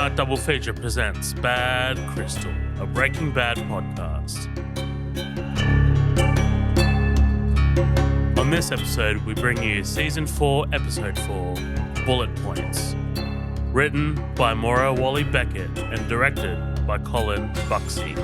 Midnight Double Feature presents Bad Crystal, a Breaking Bad podcast. On this episode, we bring you Season 4, Episode 4, Bullet Points. Written by Maura Wally Beckett and directed by Colin Buxey.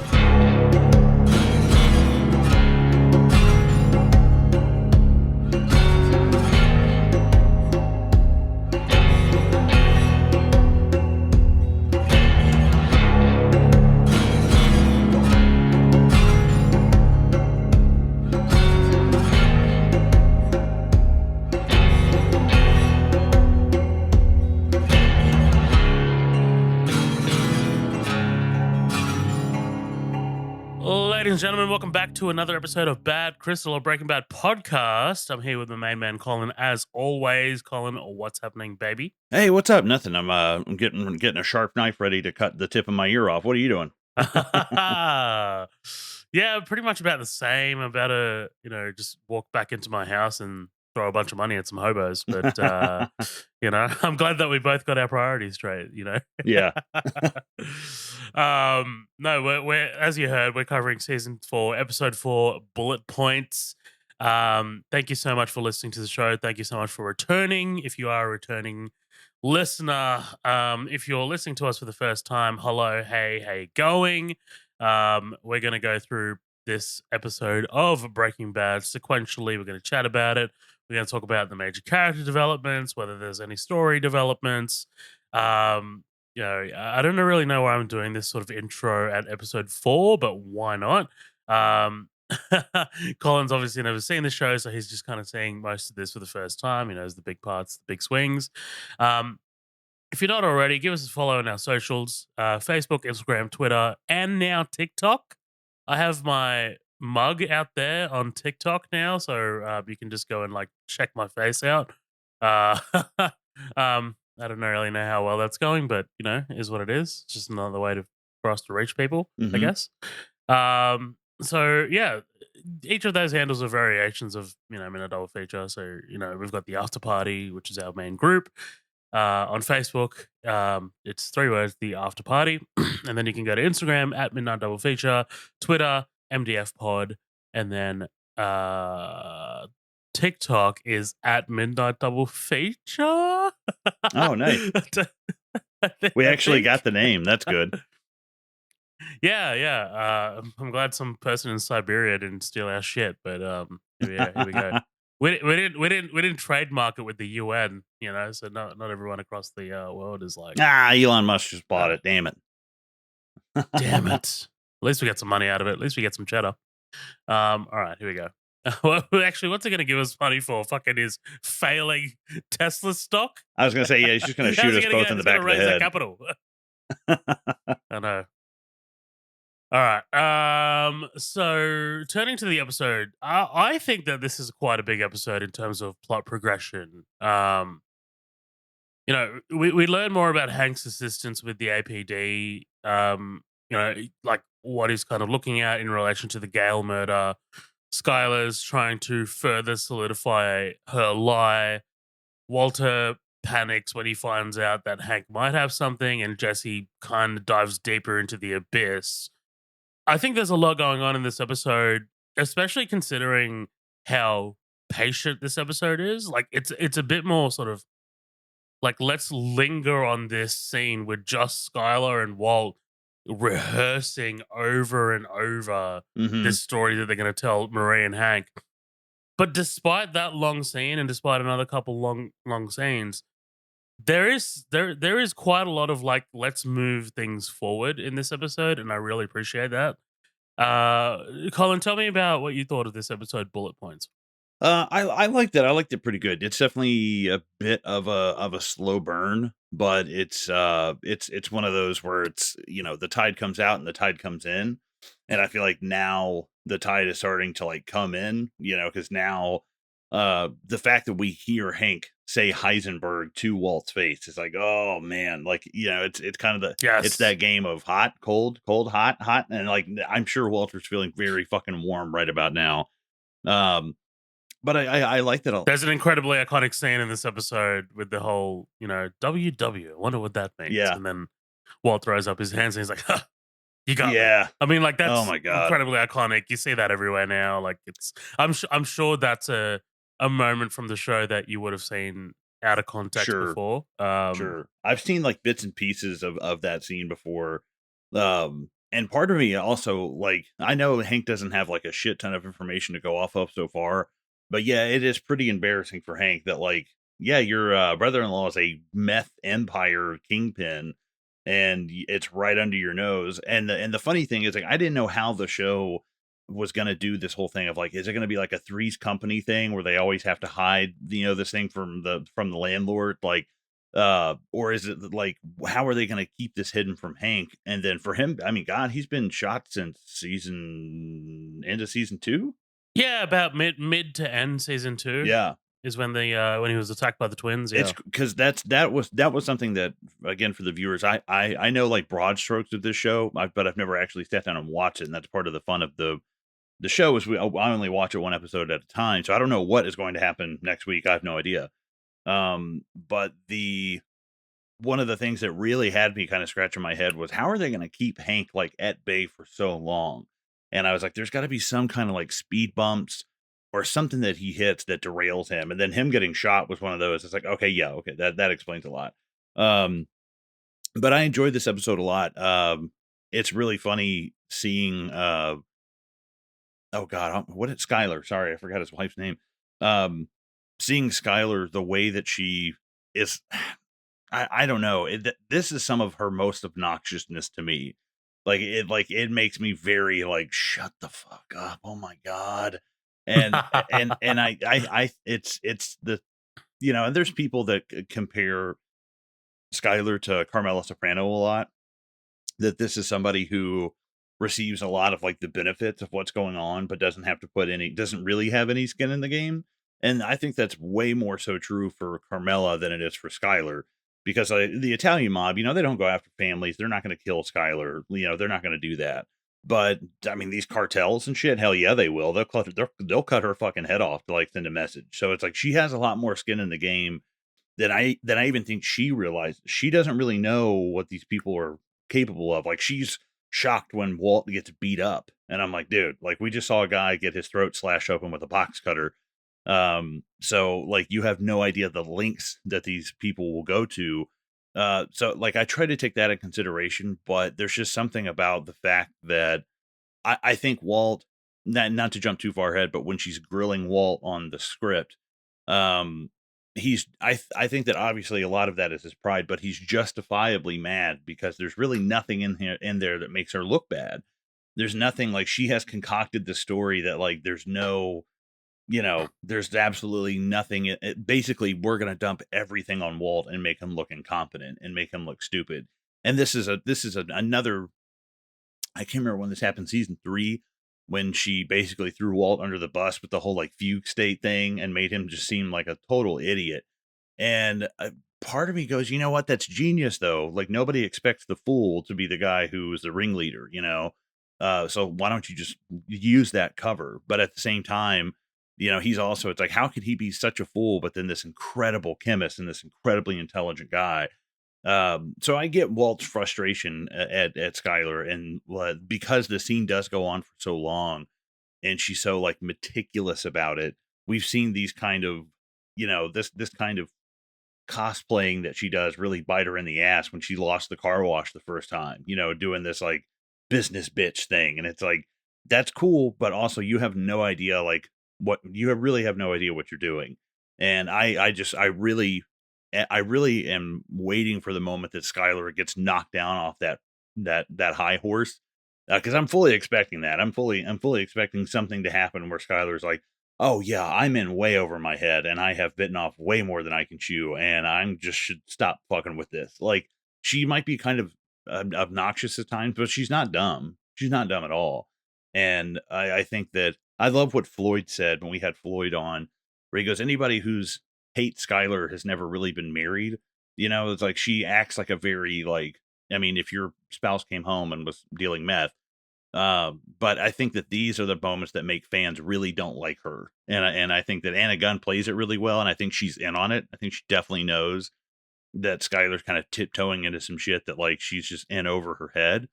Ladies and gentlemen, welcome back to another episode of Bad Crystal, a Breaking Bad podcast. I'm here with my main man, Colin, as always. Colin, what's happening, baby? Hey, what's up? Nothing. I'm getting a sharp knife ready to cut the tip of my ear off. What are you doing? Yeah, pretty much about the same. I'm about to, just walk back into my house and throw a bunch of money at some hobos. But, I'm glad that we both got our priorities straight, Yeah. No, we're as you heard, we're covering Season 4, Episode 4, Bullet Points. Thank you so much for listening to the show. Thank you so much for returning. If you are a returning listener, if you're listening to us for the first time, hello, hey, how you going? We're going to go through this episode of Breaking Bad sequentially. We're going to chat about it. We're going to talk about the major character developments, whether there's any story developments. I don't really know why I'm doing this sort of intro at episode 4, but why not? Colin's obviously never seen the show, so he's just kind of seeing most of this for the first time. He knows the big parts, the big swings. If you're not already, give us a follow on our socials, Facebook, Instagram, Twitter, and now TikTok. I have my mug out there on TikTok now, so you can just go and check my face out. I don't really know how well that's going, but is what it is. It's just another way for us to reach people, I guess. So yeah, each of those handles are variations of Midnight Double Feature. So we've got the After Party, which is our main group. On Facebook, it's 3 words, the After Party, and then you can go to Instagram at Midnight Double Feature, Twitter MDF Pod, and then TikTok is at Midnight Double Feature. Oh, nice. We actually got the name. That's good. Yeah. I'm glad some person in Siberia didn't steal our shit, but here we go. We didn't trademark it with the UN, so not everyone across the world is like, Elon Musk just bought it. Damn it. Damn it. At least we got some money out of it. At least we get some cheddar. All right, here we go. Well, actually, what's it going to give us money for? Fucking his failing Tesla stock? I was going to say, yeah, he's just going to shoot us both in the back of the head. Capital. I know. All right. So turning to the episode, I think that this is quite a big episode in terms of plot progression. We learn more about Hank's assistance with the APD. What he's kind of looking at in relation to the Gale murder. Skyler's trying to further solidify her lie. Walter panics when he finds out that Hank might have something, and Jesse kind of dives deeper into the abyss. I think there's a lot going on in this episode, especially considering how patient this episode is. It's a bit more sort of let's linger on this scene with just Skyler and Walt rehearsing over and over this story that they're going to tell Marie and Hank. But despite that long scene, and despite another couple long scenes, there is quite a lot of let's move things forward in this episode, and I really appreciate that. Colin, tell me about what you thought of this episode, Bullet Points. I liked it. I liked it pretty good. It's definitely a bit of a slow burn, but it's one of those where it's the tide comes out and the tide comes in, and I feel like now the tide is starting to come in, because now the fact that we hear Hank say Heisenberg to Walt's face is oh man, it's kind of it's that game of hot, cold, hot, and I'm sure Walter's feeling very fucking warm right about now. But I liked it all. There's an incredibly iconic scene in this episode with the whole, WW. I wonder what that means. Yeah. And then Walt throws up his hands and he's like, huh, you got me. Yeah. I mean, like Oh that's my god. incredibly iconic. You see that everywhere now. Like I'm sure that's a moment from the show that you would have seen out of context Sure. before. Sure. I've seen like bits and pieces of that scene before. And part of me also like I know Hank doesn't have like a shit ton of information to go off of so far, but yeah, it is pretty embarrassing for Hank that like yeah, your brother-in-law is a meth empire kingpin and it's right under your nose. And the funny thing is like I didn't know how the show was going to do this whole thing of like is it going to be like a Three's Company thing where they always have to hide this thing from the landlord like or is it like how are they going to keep this hidden from Hank? And then for him, I mean, God, he's been shot since season end of season 2. Yeah, about mid to end season 2 Yeah, is when he was attacked by the twins. it's Yeah. because that was something that again for the viewers, I know like broad strokes of this show, but I've never actually sat down and watched it, and that's part of the fun of the show is I only watch it one episode at a time, so I don't know what is going to happen next week. I have no idea. But the one of the things that really had me kind of scratching my head was how are they going to keep Hank like at bay for so long? And I was like, there's got to be some kind of like speed bumps or something that he hits that derails him. And then him getting shot was one of those. It's like, okay, yeah, okay, that explains a lot. Um, but I enjoyed this episode a lot. It's really funny seeing oh god, what is Skyler? Sorry, I forgot his wife's name. Um, seeing Skyler the way that she is I don't know. This is some of her most obnoxiousness to me. Like it makes me very like shut the fuck up. Oh my god. And I it's the and there's people that compare Skyler to Carmela Soprano a lot, that this is somebody who receives a lot of like the benefits of what's going on, but doesn't really have any skin in the game. And I think that's way more so true for Carmela than it is for Skylar, because the Italian mob, they don't go after families. They're not going to kill Skylar. They're not going to do that. But I mean, these cartels and shit, hell yeah, they will. They'll cut her fucking head off to like send a message. So it's like she has a lot more skin in the game than I even think she realized. She doesn't really know what these people are capable of. Like she's shocked when Walt gets beat up, and I'm like, dude, like we just saw a guy get his throat slashed open with a box cutter. So like you have no idea the lengths that these people will go to. So like I try to take that in consideration, but there's just something about the fact that I think Walt, not to jump too far ahead, but when she's grilling Walt on the script, um, I think that obviously a lot of that is his pride, but he's justifiably mad because there's really nothing in there that makes her look bad. There's nothing like she has concocted the story that like there's absolutely nothing. Basically, we're gonna dump everything on Walt and make him look incompetent and make him look stupid. And another. I can't remember when this happened, season 3, when she basically threw Walt under the bus with the whole like fugue state thing and made him just seem like a total idiot. And part of me goes, you know what? That's genius, though. Like nobody expects the fool to be the guy who is the ringleader, so why don't you just use that cover? But at the same time, he's also, it's like, how could he be such a fool, but then this incredible chemist and this incredibly intelligent guy? So I get Walt's frustration at Skylar, and because the scene does go on for so long, and she's so like meticulous about it. We've seen these kind of, this kind of cosplaying that she does really bite her in the ass when she lost the car wash the first time. Doing this like business bitch thing, and it's like that's cool, but also you have no idea really have no idea what you're doing. And I really am waiting for the moment that Skylar gets knocked down off that high horse, because I'm fully expecting that. I'm fully expecting something to happen where Skylar's like, "Oh yeah, I'm in way over my head, and I have bitten off way more than I can chew, and I'm just should stop fucking with this." Like she might be kind of obnoxious at times, but she's not dumb. She's not dumb at all. And I think that I love what Floyd said when we had Floyd on, where he goes, "Anybody who's hates Skylar has never really been married." It's like she acts like a very like. I mean, if your spouse came home and was dealing meth. But I think that these are the moments that make fans really don't like her, and I think that Anna Gunn plays it really well, and I think she's in on it. I think she definitely knows that Skyler's kind of tiptoeing into some shit that like she's just in over her head.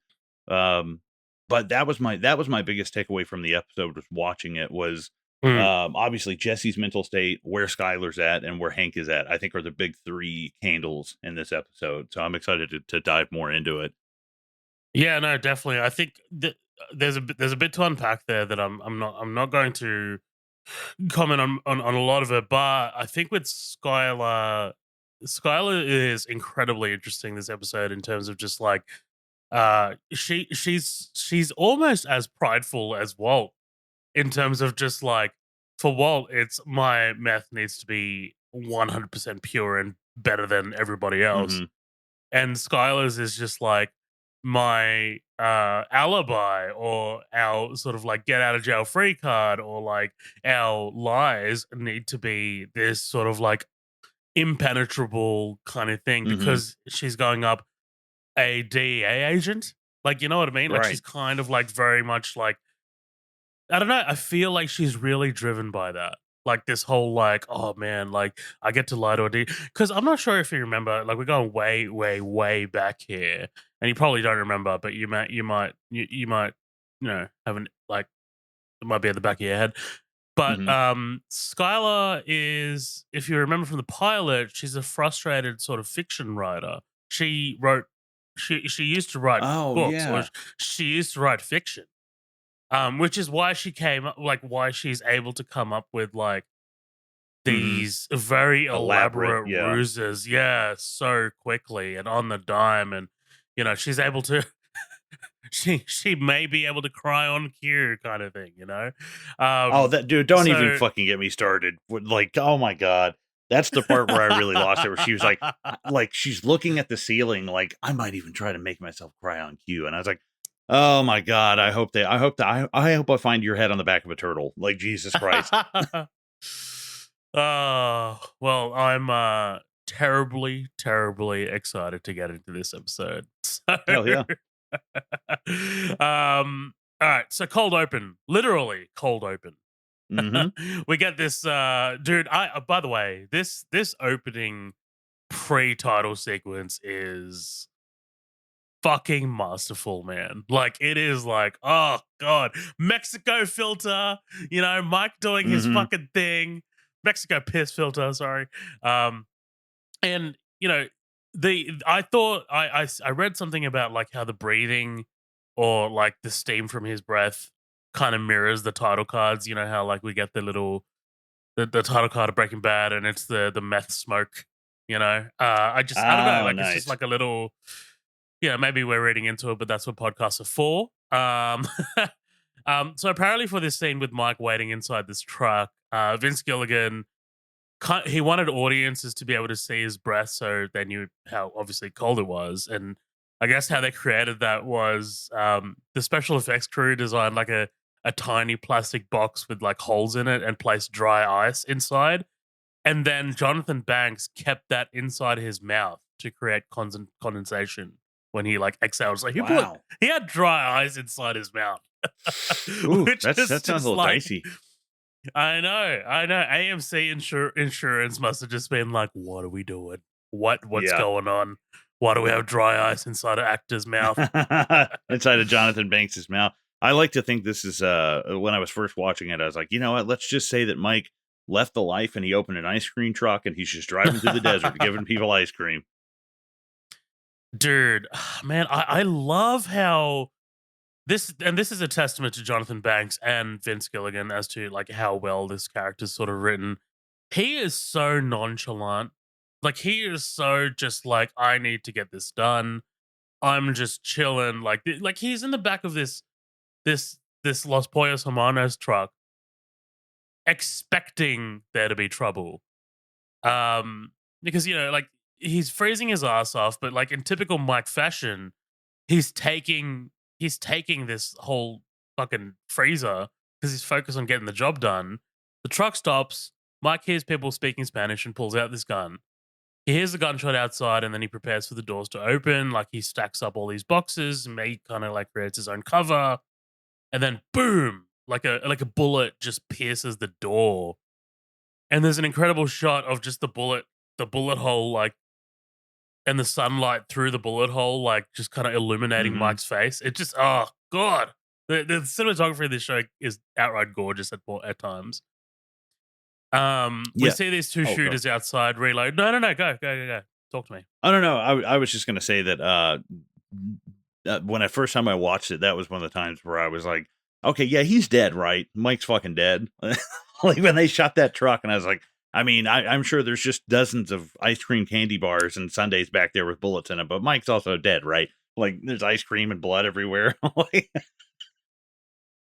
Um, but that was my biggest takeaway from the episode was watching it was Mm. obviously Jesse's mental state, where Skyler's at, and where Hank is at. I think are the big three candles in this episode. So I'm excited to dive more into it. Yeah, no, definitely. I think there's a bit to unpack there that I'm not going to comment on a lot of it, but I think with Skylar is incredibly interesting this episode in terms of just like she's almost as prideful as Walt in terms of just like for Walt, it's my meth needs to be 100% pure and better than everybody else. Hmm. And Skylar's is just like my alibi or our sort of like get out of jail free card or like our lies need to be this sort of like impenetrable kind of thing Hmm. because she's going up a DEA agent. Like, you know what I mean? Like she's Right. kind of like very much like I don't know. I feel like she's really driven by that. Like this whole like, oh man, like I get to lie to a D because I'm not sure if you remember, like we're going way, way, way back here, and you probably don't remember, but you might, haven't like it might be at the back of your head. But Hmm. Skylar is, if you remember from the pilot, she's a frustrated sort of fiction writer. She wrote, she used to write Oh books, or yeah. she used to write fiction, which is why she came up, like why she's able to come up with like Hmm. these very Elaborate. elaborate Yeah. ruses, yeah, so quickly and on the dime, and she's able to, she may be able to cry on cue, kind of thing, Oh, um, that dude, don't even so. fucking get me started. Like, oh my god. That's the part where I really lost it, where she was like she's looking at the ceiling, like, I might even try to make myself cry on cue. And I was like, oh my god, I hope I find your head on the back of a turtle. Like, Jesus Christ. Well, I'm terribly, terribly excited to get into this episode. So, Hell yeah. all right. So cold open, literally cold open. Hmm. We get this, dude. By the way, this opening pre-title sequence is fucking masterful, man. Like it is like, oh god, Mexico filter, Mike doing his Hmm. fucking thing. Mexico piss filter, sorry. Um, and the I thought I read something about like how the breathing or like the steam from his breath kind of mirrors the title cards. You know how like we get the title card of Breaking Bad and it's the meth smoke. I don't know, Oh, like it's just nice. like a little, maybe we're reading into it, but that's what podcasts are for. So apparently for this scene with Mike waiting inside this truck, Vince Gilligan, he wanted audiences to be able to see his breath so they knew how obviously cold it was. And I guess how they created that was the special effects crew designed like a tiny plastic box with like holes in it and placed dry ice inside. And then Jonathan Banks kept that inside his mouth to create condensation when he like exhaled. So Wow. he had dry ice inside his mouth, Ooh, which is that sounds a just little like dicey. I know. AMC insurance must have just been like, "What are we doing? What's Yeah. going on? Why do we have dry ice inside an actor's mouth?" Inside of Jonathan Banks's mouth. I like to think this is when I was first watching it, I was like, you know what? Let's just say that Mike left the life and he opened an ice cream truck and he's just driving through the desert giving people ice cream. Dude, man, I love how this is a testament to Jonathan Banks and Vince Gilligan as to like how well this character's sort of written. He is so nonchalant. Like he is so just like I need to get this done. I'm just chilling. Like he's in the back of this Los Pollos Hermanos truck, expecting there to be trouble. Because like he's freezing his ass off, but like in typical Mike fashion, he's taking this whole fucking freezer because he's focused on getting the job done. The truck stops. Mike hears people speaking Spanish and pulls out this gun. He hears the gunshot outside and then he prepares for the doors to open. Like he stacks up all these boxes and he kind of like creates his own cover. And then boom, like a bullet just pierces the door. And there's an incredible shot of just the bullet hole like and the sunlight through the bullet hole, like just kind of illuminating Mhm. Mike's face. It just, oh god, the cinematography of this show is outright gorgeous at times. We Yeah. see these two Oh, go. shooters outside reload. No, no, no, go. Talk to me. Oh, no, no. I was just gonna say that, when I first time I watched it, that was one of the times where I was like, "Okay, yeah, he's dead, right? Mike's fucking dead." Like, when they shot that truck, and I was like, I mean, I'm sure there's just dozens of ice cream candy bars and sundaes back there with bullets in them, but Mike's also dead, right? Like, there's ice cream and blood everywhere. Like,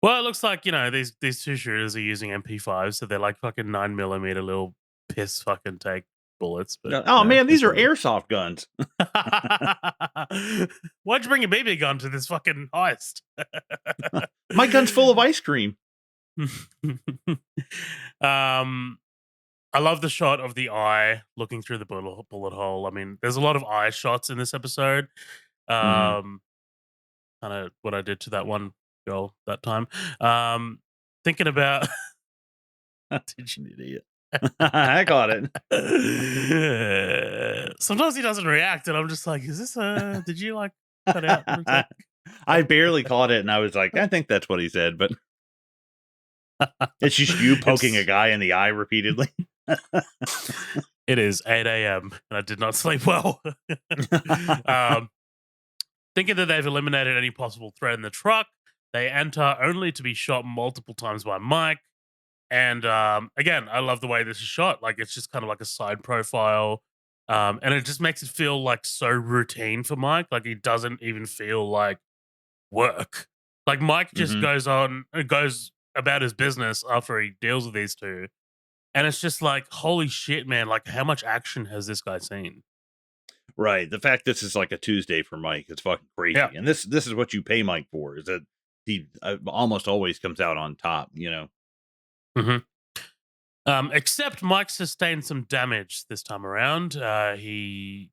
Well, it looks like, these two shooters are using MP5s, so they're like fucking 9mm little piss fucking take bullets, but oh, man, these it's are what it airsoft guns. is. Why'd you bring a BB gun to this fucking heist? My gun's full of ice cream. um, I love the shot of the eye looking through the bullet hole. I mean, there's a lot of eye shots in this episode. Mhm. Kind of what I did to that one girl that time. Thinking about Did you idiot? I got it. sometimes he doesn't react, and I'm just like, is this did you like cut out for a sec? I barely caught it, and I was like, I think that's what he said, but it's just you poking a guy in the eye repeatedly. It is 8 a.m. and I did not sleep well. um, thinking that they've eliminated any possible threat in the truck, they enter only to be shot multiple times by Mike. And again, I love the way this is shot. Like, it's just kind of like a side profile. And it just makes it feel like so routine for Mike. Like, he doesn't even feel like work. Like, Mike just Mhm. goes about his business after he deals with these two. And it's just like, holy shit, man. Like, how much action has this guy seen? Right. The fact this is like a Tuesday for Mike is fucking Yeah. crazy. And this is what you pay Mike for, is that he almost always comes out on top, you know? hmm Except Mike sustained some damage this time around. He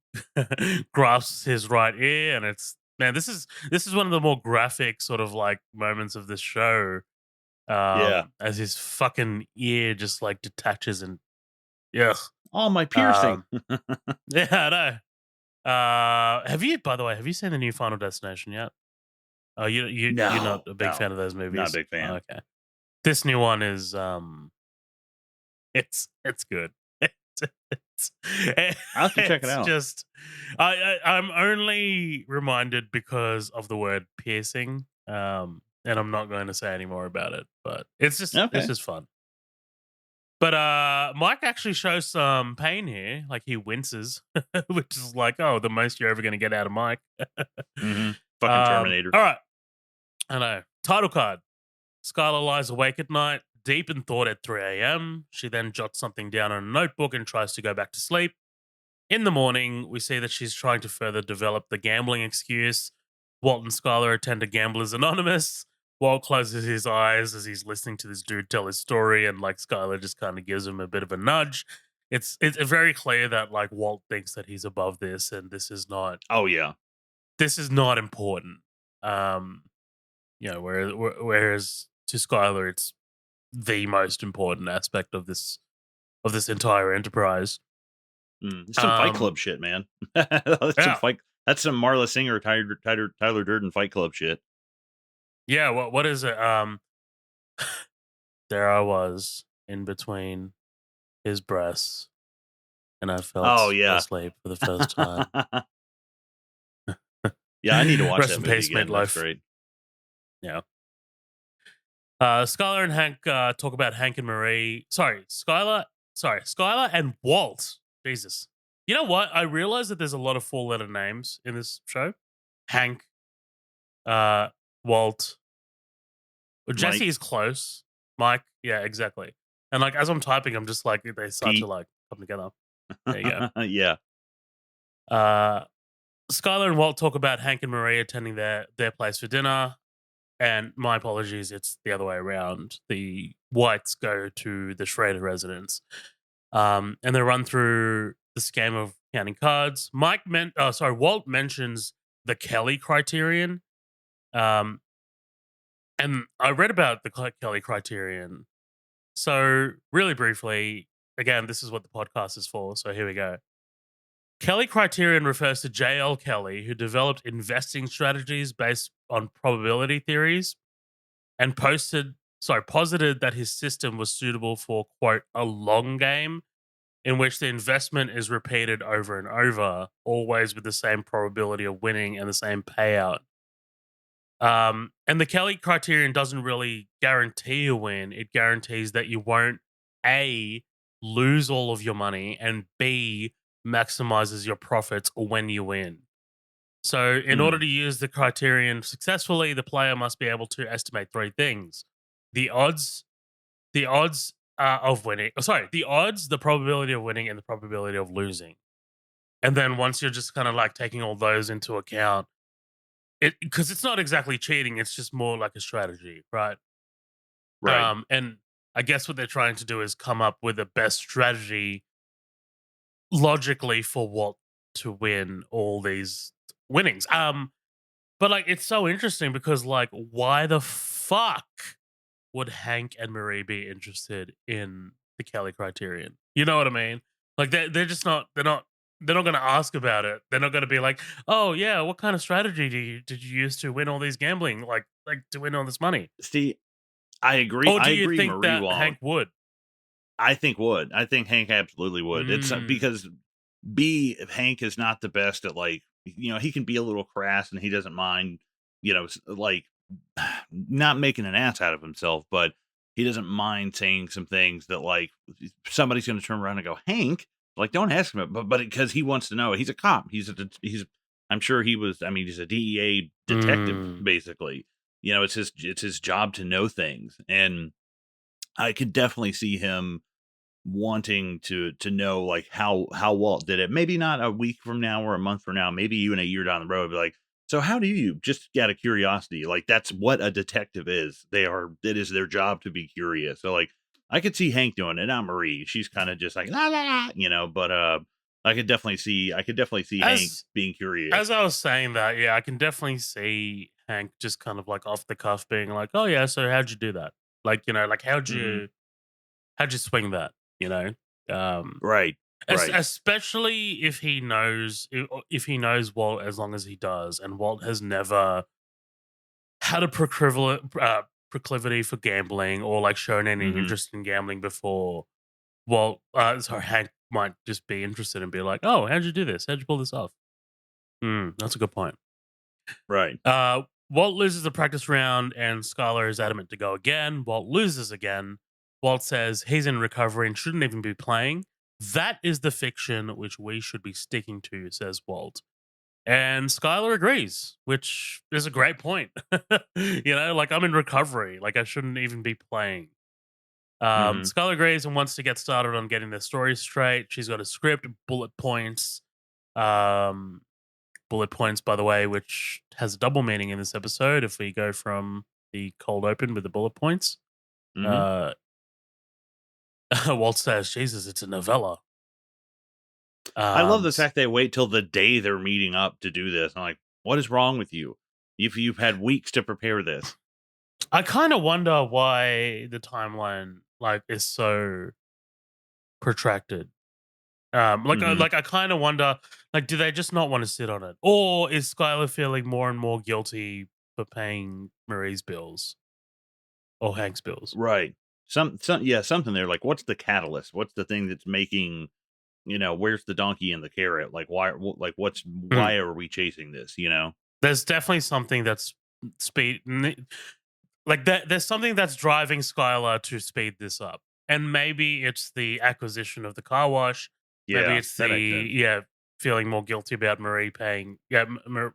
grasps his right ear, and it's man. This is one of the more graphic sort of like moments of this show. Yeah. As his fucking ear just like detaches and yeah. Oh, my piercing. Um, yeah, I know. Have you, by the way, have you seen the new Final Destination yet? Oh, you're not No, a big no. fan of those Not a movies. big Oh, fan. okay. This new one is it's good. It's, I'll have to check it it's out. just I'm only reminded because of the word piercing. And I'm not going to say any more about it, but it's Okay. just fun. But Mike actually shows some pain here, like he winces, which is like, oh, the most you're ever going to get out of Mike. Mhm. Fucking Terminator. All right, I know. Title card. Skylar lies awake at night, deep in thought at 3 a.m. She then jots something down on a notebook and tries to go back to sleep. In the morning, we see that she's trying to further develop the gambling excuse. Walt and Skylar attend to Gamblers Anonymous. Walt closes his eyes as he's listening to this dude tell his story, and like Skylar just kind of gives him a bit of a nudge. It's very clear that like Walt thinks that he's above this, and Oh, yeah. this is not important. Um, whereas to Skylar, it's the most important aspect of this entire enterprise. It's some Fight Um, Club shit, man. yeah, That's some Marla Singer, Tyler Durden Fight Club shit. yeah. What is it? There I was in between his breasts, and I Oh, felt yeah. asleep for the first time. Yeah, I need to watch Rest that in movie peace, again. That's Meatloaf. great. Yeah. Skylar and Hank talk about Hank and Marie. Skylar and Walt. Jesus. You know what? I realized that there's a lot of four-letter names in this show. Hank, uh, Walt. Well, Jesse Mike, is close. Mike, yeah, exactly. And like as I'm typing, I'm just like they start to Pete. like come together. There you go. Yeah. Skylar and Walt talk about Hank and Marie attending their place for dinner. And my apologies, it's the other way around. The Whites go to the Schrader residence, and they run through the scheme of counting cards. Walt mentions the Kelly criterion, um, and I read about the Kelly criterion. So, really briefly, again, this is what the podcast is for. So here we go. Kelly criterion refers to J.L. Kelly, who developed investing strategies based on probability theories and posited that his system was suitable for, quote, a long game in which the investment is repeated over and over, always with the same probability of winning and the same payout. And the Kelly criterion doesn't really guarantee a win. It guarantees that you won't A, lose all of your money, and B, maximizes your profits when you win. So, in order Mm, to use the criterion successfully, the player must be able to estimate three things: the odds, the odds of winning. Sorry, the odds, the probability of winning, and the probability of losing. And then once you're just kind of like taking all those into account, because it's not exactly cheating; it's just more like a strategy, right? right. And I guess what they're trying to do is come up with the best strategy logically for Walt to win all these winnings. But like it's so interesting because like why the fuck would Hank and Marie be interested in the Kelly criterion? You know what I mean? Like they're just not they're not going to ask about it. They're not going to be like, "Oh yeah, what kind of strategy did you use to win all these gambling like to win all this money?" See, I agree. Or I do you agree. think Marie that won't. Hank would? I think would. I think Hank absolutely would. It's Mm, because B, if Hank is not the best at like, he can be a little crass and he doesn't mind, like not making an ass out of himself, but he doesn't mind saying some things that like somebody's going to turn around and go, Hank, like don't ask him, but because he wants to know, he's a cop. I'm sure he was. I mean, he's a DEA detective, mm. basically. It's his job to know things, and I could definitely see him wanting to know like how Walt did it. Maybe not a week from now or a month from now, maybe even a year down the road. Be like, so how do you just out of curiosity? Like that's what a detective is. It is their job to be curious. So like I could see Hank doing it, not Marie. She's kind of just like la la la, but I could definitely see Hank As being as curious. I was saying that, yeah, I can definitely see Hank just kind of like off the cuff being like, "Oh yeah, so how'd you do that? Like, like Hmm. how'd you swing that? You know, um, Right. Right. especially if he knows Walt as long as he does, and Walt has never had a proclivity for gambling or like shown any Hmm. interest in gambling before. Sorry, Hank might just be interested and be like, "Oh, how'd you do this? How'd you pull this off?" That's a good point. Right. Walt loses the practice round, and Skyler is adamant to go again. Walt loses again. Walt says he's in recovery and shouldn't even be playing. That is the fiction which we should be sticking to, says Walt. And Skyler agrees, which is a great point. Like I'm in recovery. Like I shouldn't even be playing. Hmm. Skylar agrees and wants to get started on getting the story straight. She's got a script, um, bullet points, by the way, which has a double meaning in this episode. If we go from the cold open with the bullet points, Hmm. uh, Walt says, "Jesus, it's a novella." I love the S- fact they wait till the day they're meeting up to do this. I'm like, what is wrong with you? If you've had weeks to prepare this. I kind of wonder why the timeline like is so protracted. Hmm. Like I kind of wonder, like, do they just not want to sit on it, or is Skylar feeling more and more guilty for paying Marie's bills or Hank's bills? Right. Yeah, something there. Like, what's the catalyst? What's the thing that's making, where's the donkey and the carrot? Like, Hmm. why are we chasing this? There's definitely something that's like that. There's something that's driving Skylar to speed this up, and maybe it's the acquisition of the car wash. Maybe Yeah, it's that makes sense. feeling more guilty about Marie paying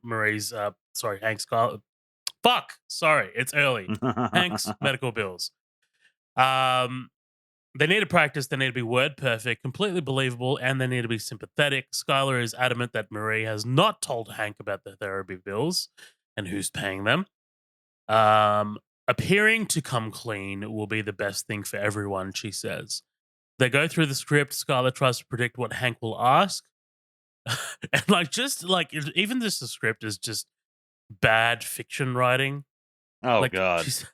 Marie's sorry Hank's car. Fuck, sorry, it's early. Hank's medical bills. Um, they need to practice. They need to be word perfect, completely believable, and they need to be sympathetic. Skylar is adamant that Marie has not told Hank about the therapy bills and who's paying them. Um, Appearing to come clean will be the best thing for everyone, she says. They go through the script. Skylar tries to predict what Hank will ask. And even this the script is just bad fiction writing. Oh Like God. she's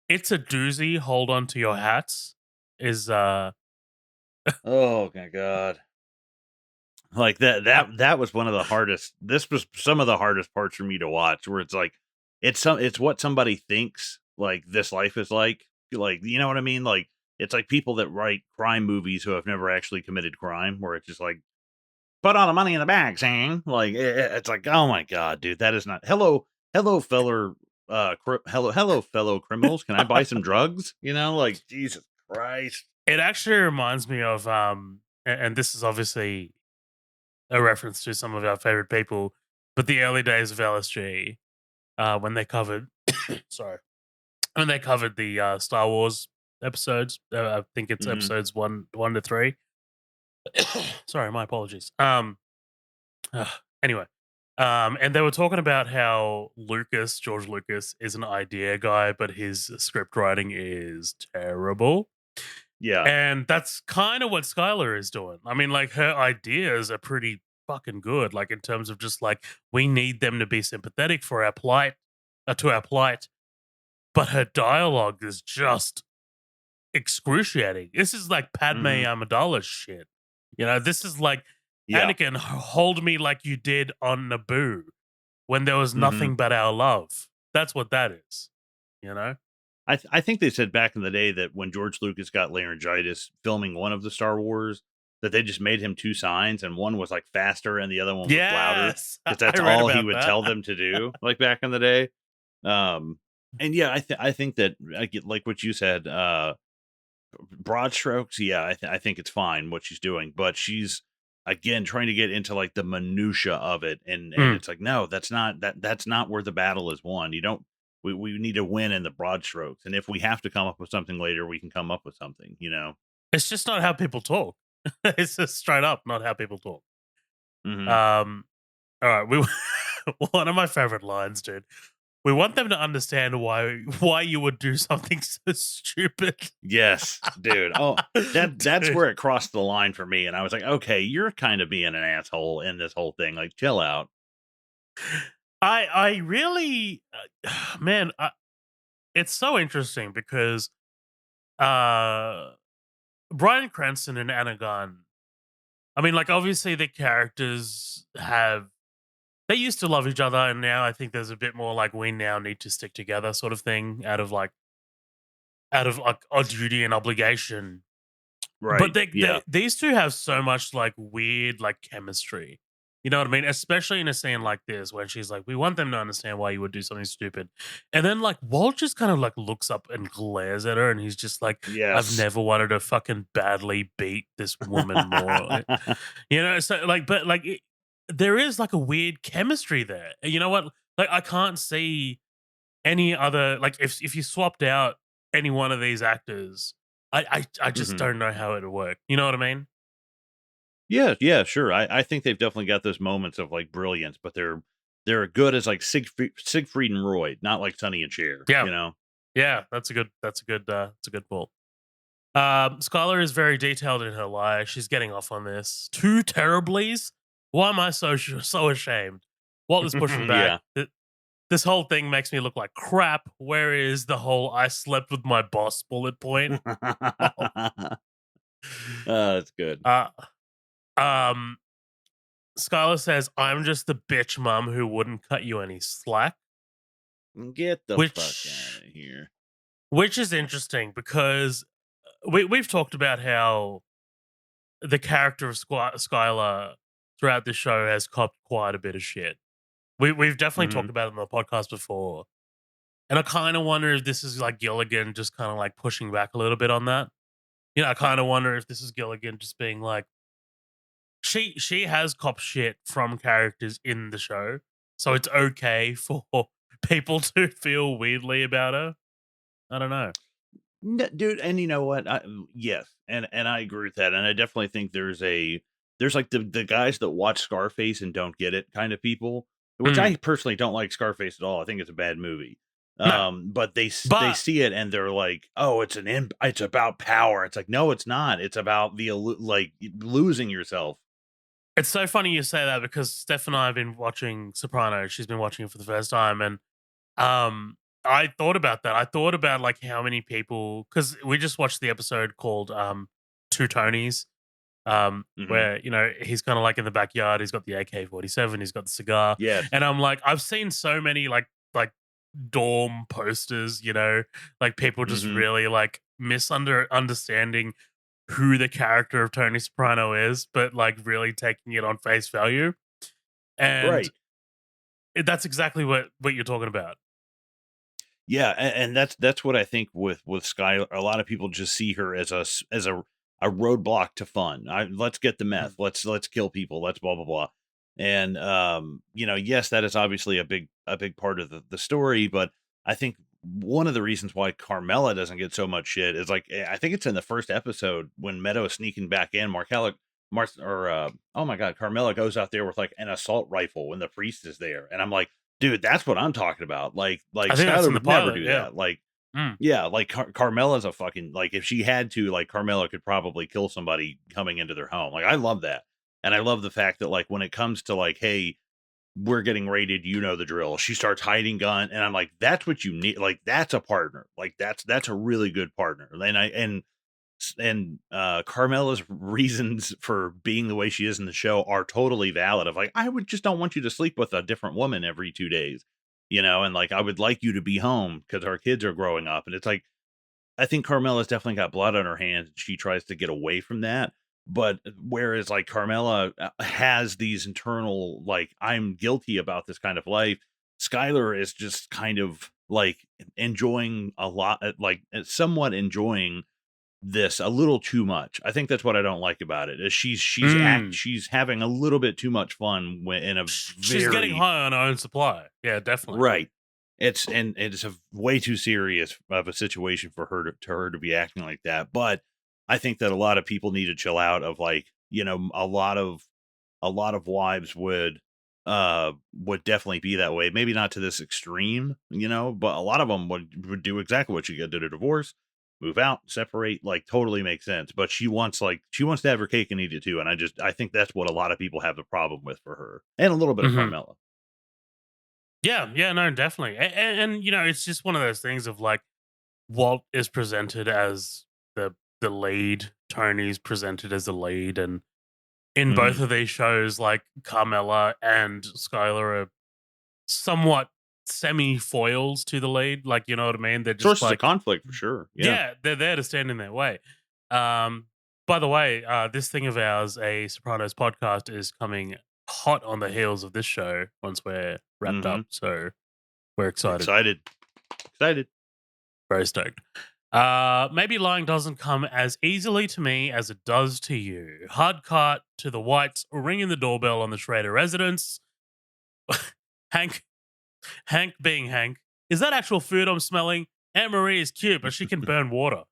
it's a doozy. Hold on to your hats. Is Oh my God. Like Yep. that was one of the hardest. This was some of the hardest parts for me to watch, where it's like it's what somebody thinks like this life is like, you know what I mean? Like it's like people that write crime movies who have never actually committed crime, where it's just like put all the money in the bag, Sam. Like it's like, oh my god, dude, that is not hello feller hello fellow criminals. Can I buy some drugs? You know, like Jesus Christ. It actually reminds me of and this is obviously a reference to some of our favorite people, but the early days of LSG, when they covered sorry, when they covered the Star Wars episodes. I think it's Hmm. episodes one to three. Sorry, my apologies. Ugh, anyway, and they were talking about how George Lucas, is an idea guy, but his script writing is terrible. Yeah. And that's kind of what Skylar is doing. I mean, like, her ideas are pretty fucking good. Like, in terms of just like, we need them to be sympathetic for our plight, to our plight. But her dialogue is just excruciating. This is like Padme Hmm. Amidala shit. You know, this is like, Yeah. Anakin, hold me like you did on Naboo when there was Hmm. nothing but our love. That's what that is. You know? I think they said back in the day that when George Lucas got laryngitis filming one of the Star Wars, that they just made him two signs, and one was like faster and the other one was louder, Yes, because I that's read all he about would that. tell them to do, like back in the day. And yeah, I think that like what you said, broad strokes, yeah, I think it's fine what she's doing, but she's again trying to get into like the minutia of it, and Mm. it's like, no, that's not where the battle is won. You don't. We need to win in the broad strokes, and if we have to come up with something later, we can come up with something. You know. It's just not how people talk. It's just straight up not how people talk. Hmm. Um, all right, we one of my favorite lines, dude. We want them to understand why you would do something so stupid. Yes, dude. Oh, that's Dude, where it crossed the line for me, and I was like, okay, you're kind of being an asshole in this whole thing. Like, chill out. I really, man, it's so interesting because uh Bryan Cranston and Anna Gunn. I mean, like, obviously the characters have they used to love each other, and now I think there's a bit more like, we now need to stick together sort of thing, out of like odd duty and obligation. But Right. they Yeah. these two have so much like weird like chemistry. You know what I mean? Especially in a scene like this where she's like, we want them to understand why you would do something stupid. And then like Walt just kind of like looks up and glares at her, and he's just like, I've Yes. never wanted to fucking badly beat this woman more. You know, so like, but like there is like a weird chemistry there. You know what? Like, I can't see any other, like, if you swapped out any one of these actors, I just Hmm. don't know how it would work. You know what I mean? Yeah, yeah, sure. I think they've definitely got those moments of like brilliance, but they're good as like Siegfried and Roy, not like Sonny and Cher. Yeah, You know. yeah. That's a good pull. Skylar is very detailed in her lie. She's getting off on this. Two terriblies. Why am I so ashamed? Walt is pushing back. Yeah. This whole thing makes me look like crap. Where is the whole "I slept with my boss" bullet point? That's good. uh, um, Skylar says, "I'm just the bitch mom who wouldn't cut you any slack," Get the fuck out which of here. which is interesting because we've talked about how the character of Skylar throughout the show has copped quite a bit of shit. We've definitely Hmm. talked about it on the podcast before, and I kind of wonder if this is like Gilligan just kind of like pushing back a little bit on that. You know, I kind of wonder if this is Gilligan just being like, she has cop shit from characters in the show, so it's okay for people to feel weirdly about her. I don't know. Dude, and you know what? Yes, and I agree with that, and I definitely think there's like the guys that watch Scarface and don't get it kind of people, which Mm, I personally don't like Scarface at all. I think it's a bad movie. no, But they but see it and they're like, "Oh, it's about power." It's like, "No, it's not. It's about like losing yourself." it's so funny you say that because Steph and I have been watching Sopranos. She's been watching it for the first time, and I thought about that. I thought about like how many people, because we just watched the episode called Two Tonys, Mhm. Where he's kind of like in the backyard. He's got the AK-47. He's got the cigar, Yes. and I'm like, I've seen so many like dorm posters. Like people just Mhm. really like understanding who the character of Tony Soprano is, but like really taking it on face value. And Right. that's exactly what you're talking about. Yeah, and that's what I think with Skylar. A lot of people just see her as a roadblock to fun. Let's get the Mhm. meth. Let's kill people. Let's blah blah blah. And yes, that is obviously a big part of the story. But I think one of the reasons why Carmela doesn't get so much shit is like I think it's in the first episode when Meadow is sneaking back in. Oh my god, Carmela goes out there with like an assault rifle when the priest is there, and I'm like, dude, that's what I'm talking about. Like I think that's Skylar in the would never pilot. do Yeah. that. Like, Mm. yeah, like Carmela's a fucking like if she had to, like Carmela could probably kill somebody coming into their home. Like I love that. And I love the fact that like when it comes to like, hey, we're getting raided, you know the drill. She starts hiding gun, and I'm like, that's what you need. Like that's a partner. Like that's a really good partner. And Carmela's reasons for being the way she is in the show are totally valid. Of like, I would just don't want you to sleep with a different woman every 2 days, and like I would like you to be home because our kids are growing up. And it's like I think Carmela's definitely got blood on her hands. And she tries to get away from that. But whereas like Carmela has these internal like I'm guilty about this kind of life, Skylar is just kind of like enjoying a lot, like somewhat enjoying this a little too much. I think that's what I don't like about it. Is Mm. she's having a little bit too much fun in a She's getting very high on her own supply. Yeah, definitely. right. It's a way too serious of a situation for her to be acting like that. But I think that a lot of people need to chill out of like, a lot of wives would definitely be that way. Maybe not to this extreme, but a lot of them would do exactly what you did: a divorce, move out, separate, like totally makes sense. But she wants to have her cake and eat it too. And I think that's what a lot of people have the problem with for her. And a little bit of Hmm. Carmela. Yeah, yeah, no, definitely. And it's just one of those things of like Walt is presented as the lead, Tony's presented as the lead, and in both Mhm. of these shows, like Carmela and Skylar are somewhat semi foils to the lead. Like, you know what I mean? They're just Sources of like, conflict for sure. Yeah. yeah, they're there to stand in their way. Um, by the way, this thing of ours, a Sopranos podcast, is coming hot on the heels of this show once we're wrapped Mhm. up. So we're excited. Excited. Excited. Very stoked. Maybe lying doesn't come as easily to me as it does to you. Hard cut to the Whites ringing the doorbell on the Schrader residence. Hank, Hank being Hank. Is that actual food I'm smelling? Aunt Marie is cute, but she can burn water.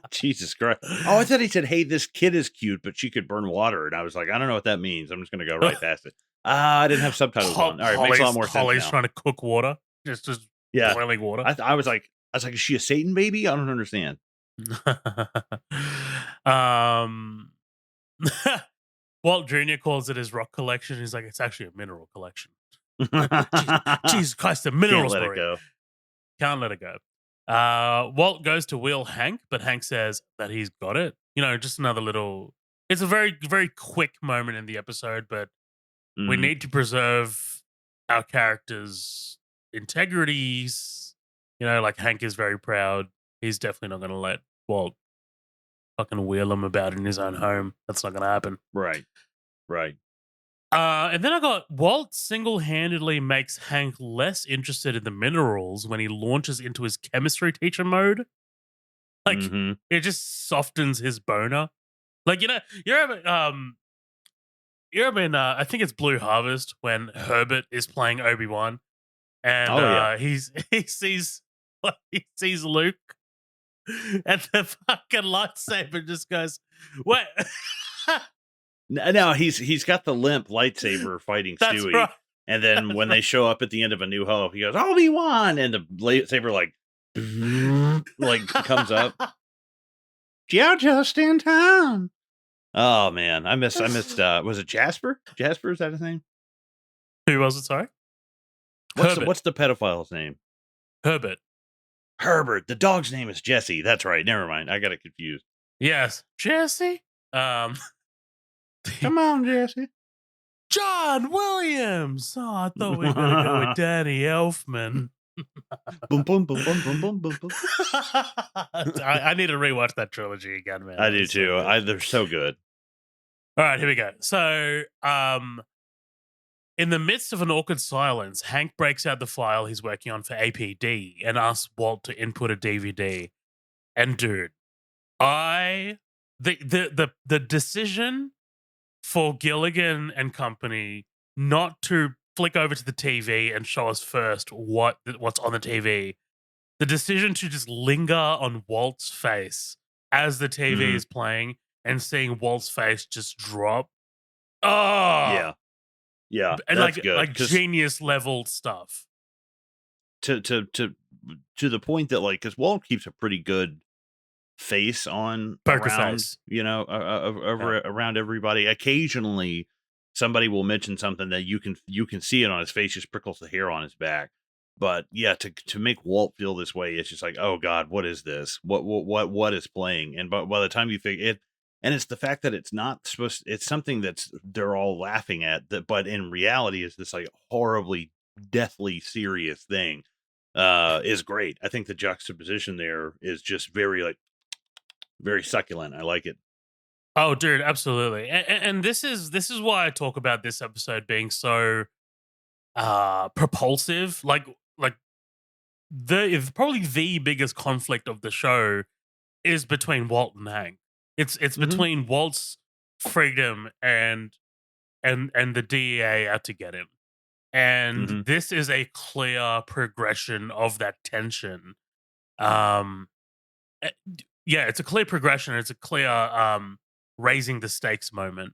Jesus Christ. Oh, I thought he said, "Hey, this kid is cute, but she could burn water." And I was like, I don't know what that means. I'm just gonna go right past it. Ah, I didn't have subtitles on. All right, makes a lot more sense Holly's now. trying to cook water, just Yeah. boiling water. I was like, is she a Satan baby? I don't understand. um, Walt Jr. calls it his rock collection. He's like, it's actually a mineral collection. Jesus Christ, the Can't minerals, let it Marie. go. Can't let it go. Walt goes to wheel Hank, but Hank says that he's got it. Just another little. It's a very, very quick moment in the episode, but we Mhm. need to preserve our characters' integrities. Like Hank is very proud. He's definitely not going to let Walt fucking wheel him about in his own home. That's not going to happen. Right. Right. And then I got Walt single handedly makes Hank less interested in the minerals when he launches into his chemistry teacher mode. Like, Mhm. it just softens his boner. Like, you ever been, I think it's Blue Harvest when Herbert is playing Obi-Wan and Oh yeah. he sees Luke and the fucking lightsaber just goes, what? No, he's got the limp lightsaber fighting That's Stewie. right. And then when they show up at the end of A New Hope, he goes, Obi-Wan, and the lightsaber like comes up. You're just in time. Oh man, I missed was it Jasper? Jasper, is that his name? Who was it? Sorry? What's the Herbert. what's the pedophile's name? Herbert. Herbert. The dog's name is Jesse. That's right. Never mind. I got it confused. Yes. Jesse? Um, Come on, Jesse. John Williams. Oh, I thought we were gonna go with Danny Elfman. Boom, boom, boom, boom, boom, boom, boom, boom. I need to rewatch that trilogy again, man. I That do was so too. good. They're so good. All right, here we go. So, in the midst of an awkward silence, Hank breaks out the file he's working on for APD and asks Walt to input a DVD. And dude, the decision for Gilligan and company not to flick over to the TV and show us first what's on the TV, the decision to just linger on Walt's face as the TV Mhm. is playing and seeing Walt's face just drop. Oh, Yeah. Yeah, and that's good. Because genius level stuff. to the point that, like, because Walt keeps a pretty good face on Poker around, face. Yeah. around everybody. Occasionally, somebody will mention something that you can see it on his face, just prickles the hair on his back. But yeah, to make Walt feel this way, it's just like, oh God, what is this? What is playing? And by the time you figure it, and it's the fact that it's not supposed, it's something that's they're all laughing at, that, but in reality is this like horribly, deathly serious thing. Is great. I think the juxtaposition there is just very like very succulent. I like it. Oh, dude, absolutely. And this is why I talk about this episode being so propulsive. Like probably the biggest conflict of the show is between Walt and Hank. It's Mhm, between Walt's freedom and the DEA out to get him. And mhm, this is a clear progression of that tension. Um yeah, it's a clear progression. It's a clear raising the stakes moment.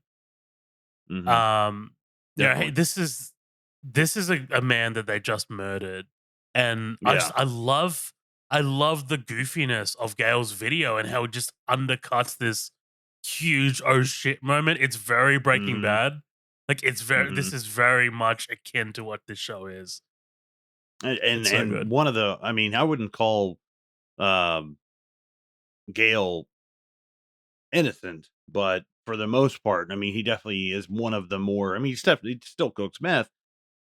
mhm. Um, hey, Definitely. this is a man that they just murdered, and Yeah. I love the goofiness of Gail's video and how it just undercuts this huge oh shit moment. It's very Breaking Mhm, Bad. Like this mhm. is very much akin to what this show is. And It's so and good. one of the, I mean, I wouldn't call, um, Gale innocent, but for the most part, I mean, he definitely is one of the more, I mean, he still cooks meth,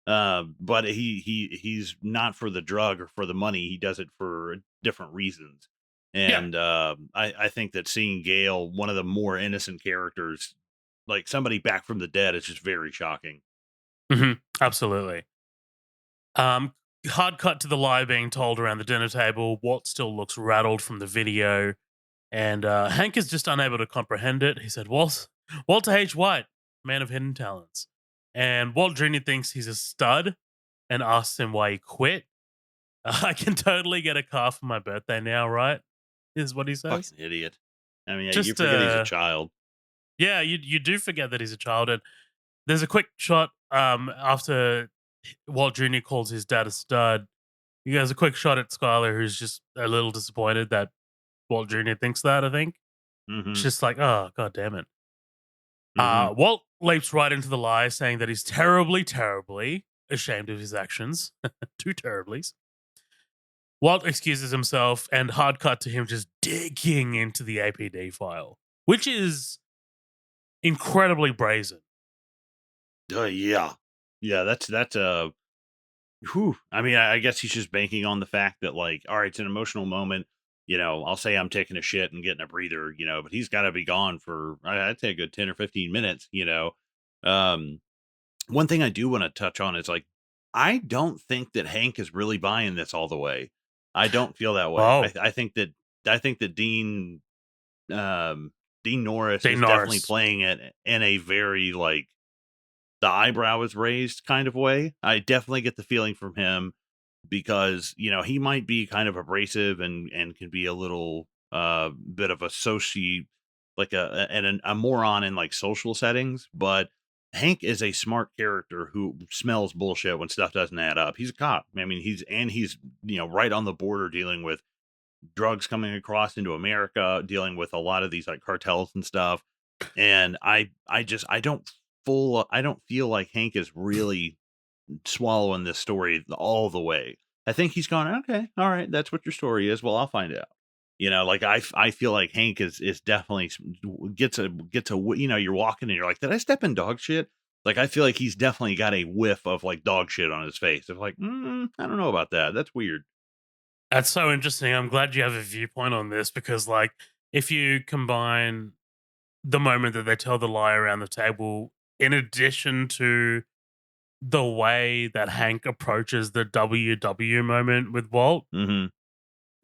but he's not for the drug or for the money. He does it for different reasons. Yeah. And I think that seeing Gale, one of the more innocent characters, like somebody back from the dead, is just very shocking. Absolutely. Um, Hard cut to the lie being told around the dinner table. Walt still looks rattled from the video. And Hank is just unable to comprehend it. He said, Walter H. White, man of hidden talents. And Walt Jr. thinks he's a stud and asks him why he quit. I can totally get a car for my birthday now, right? Is what he says. Fucking idiot. I mean, yeah, you Just, forget he's a child. yeah, you do forget that he's a child. And there's a quick shot after Walt Jr. calls his dad a stud. You guys a quick shot at Skyler, who's just a little disappointed that Walt Jr. thinks that, I think. It's Hmm. just like, oh, god damn it. Hmm. Walt leaps right into the lie, saying that he's terribly, terribly ashamed of his actions. Two terriblies. Walt excuses himself, and hard cut to him just digging into the APD file, which is incredibly brazen. Yeah. Yeah, that's whew. I mean, I guess he's just banking on the fact that, like, all right, it's an emotional moment. I'll say I'm taking a shit and getting a breather, but he's got to be gone for, I'd say, a good 10 or 15 minutes. Um, One thing I do want to touch on is, like, I don't think that Hank is really buying this all the way. I don't feel that way. Oh, I think that Dean Norris Dean is definitely Norris. playing it in a very, like, the eyebrow is raised kind of way. I definitely get the feeling from him because, he might be kind of abrasive and can be a little bit of a like a moron in like social settings, but Hank is a smart character who smells bullshit when stuff doesn't add up. He's a cop. I mean, he's right on the border dealing with drugs coming across into America, dealing with a lot of these like cartels and stuff. And I don't feel like Hank is really swallowing this story all the way. I think he's gone, okay, all right, that's what your story is. Well, I'll find out. Like I feel like Hank is definitely gets a you're walking and you're like, did I step in dog shit? Like I feel like he's definitely got a whiff of like dog shit on his face. It's like, I don't know about that. That's weird. That's so interesting. I'm glad you have a viewpoint on this because, like, if you combine the moment that they tell the lie around the table, in addition to the way that Hank approaches the WW moment with Walt, Hmm.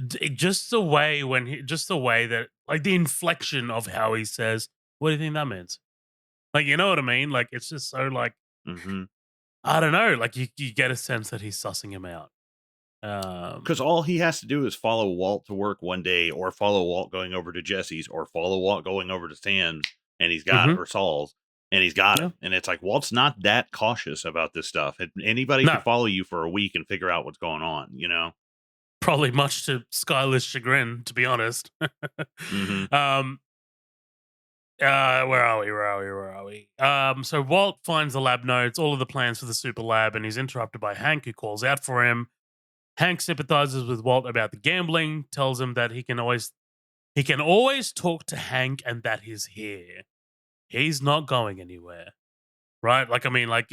just the way just the way that, like, the inflection of how he says, "What do you think that means?" Like, you know what I mean? Like, it's just so, like, Hmm. I don't know. Like, you get a sense that he's sussing him out. Because all he has to do is follow Walt to work one day, or follow Walt going over to Jesse's, or follow Walt going over to Sam's, and he's got it, Mhm. or Saul's, and he's got Yeah. it. And it's like Walt's not that cautious about this stuff. Anybody could No. follow you for a week and figure out what's going on. Probably much to Skyler's chagrin, to be honest. Hmm. um, where are we? Where are we? Where are we? So Walt finds the lab notes, all of the plans for the super lab, and he's interrupted by Hank, who calls out for him. Hank sympathizes with Walt about the gambling, tells him that he can always talk to Hank, and that he's here. He's not going anywhere, right? Like, I mean, like,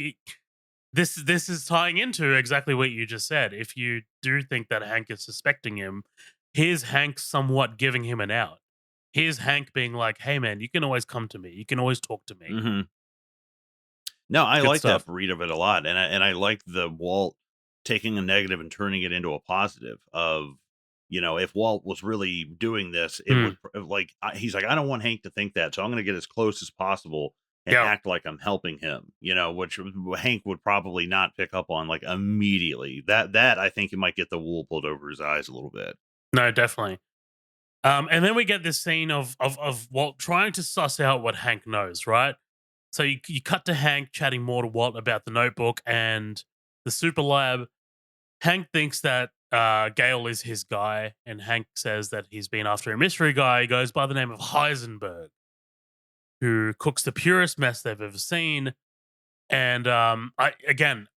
this is tying into exactly what you just said. If you do think that Hank is suspecting him, here's Hank somewhat giving him an out. Here's Hank being like, "Hey, man, you can always come to me. You can always talk to me." Hmm. No, I Good like that stuff. read of it a lot, and I like the Walt taking a negative and turning it into a positive. If Walt was really doing this, it would Mm, he's like, I don't want Hank to think that, so I'm going to get as close as possible and yeah. act like I'm helping him. Which Hank would probably not pick up on like immediately. That I think it might get the wool pulled over his eyes a little bit. No, definitely. And then we get this scene of Walt trying to suss out what Hank knows, right? So you cut to Hank chatting more to Walt about the notebook and the super lab. Hank thinks that Gale is his guy, and Hank says that he's been after a mystery guy. He goes by the name of Heisenberg, who cooks the purest mess they've ever seen. And I again,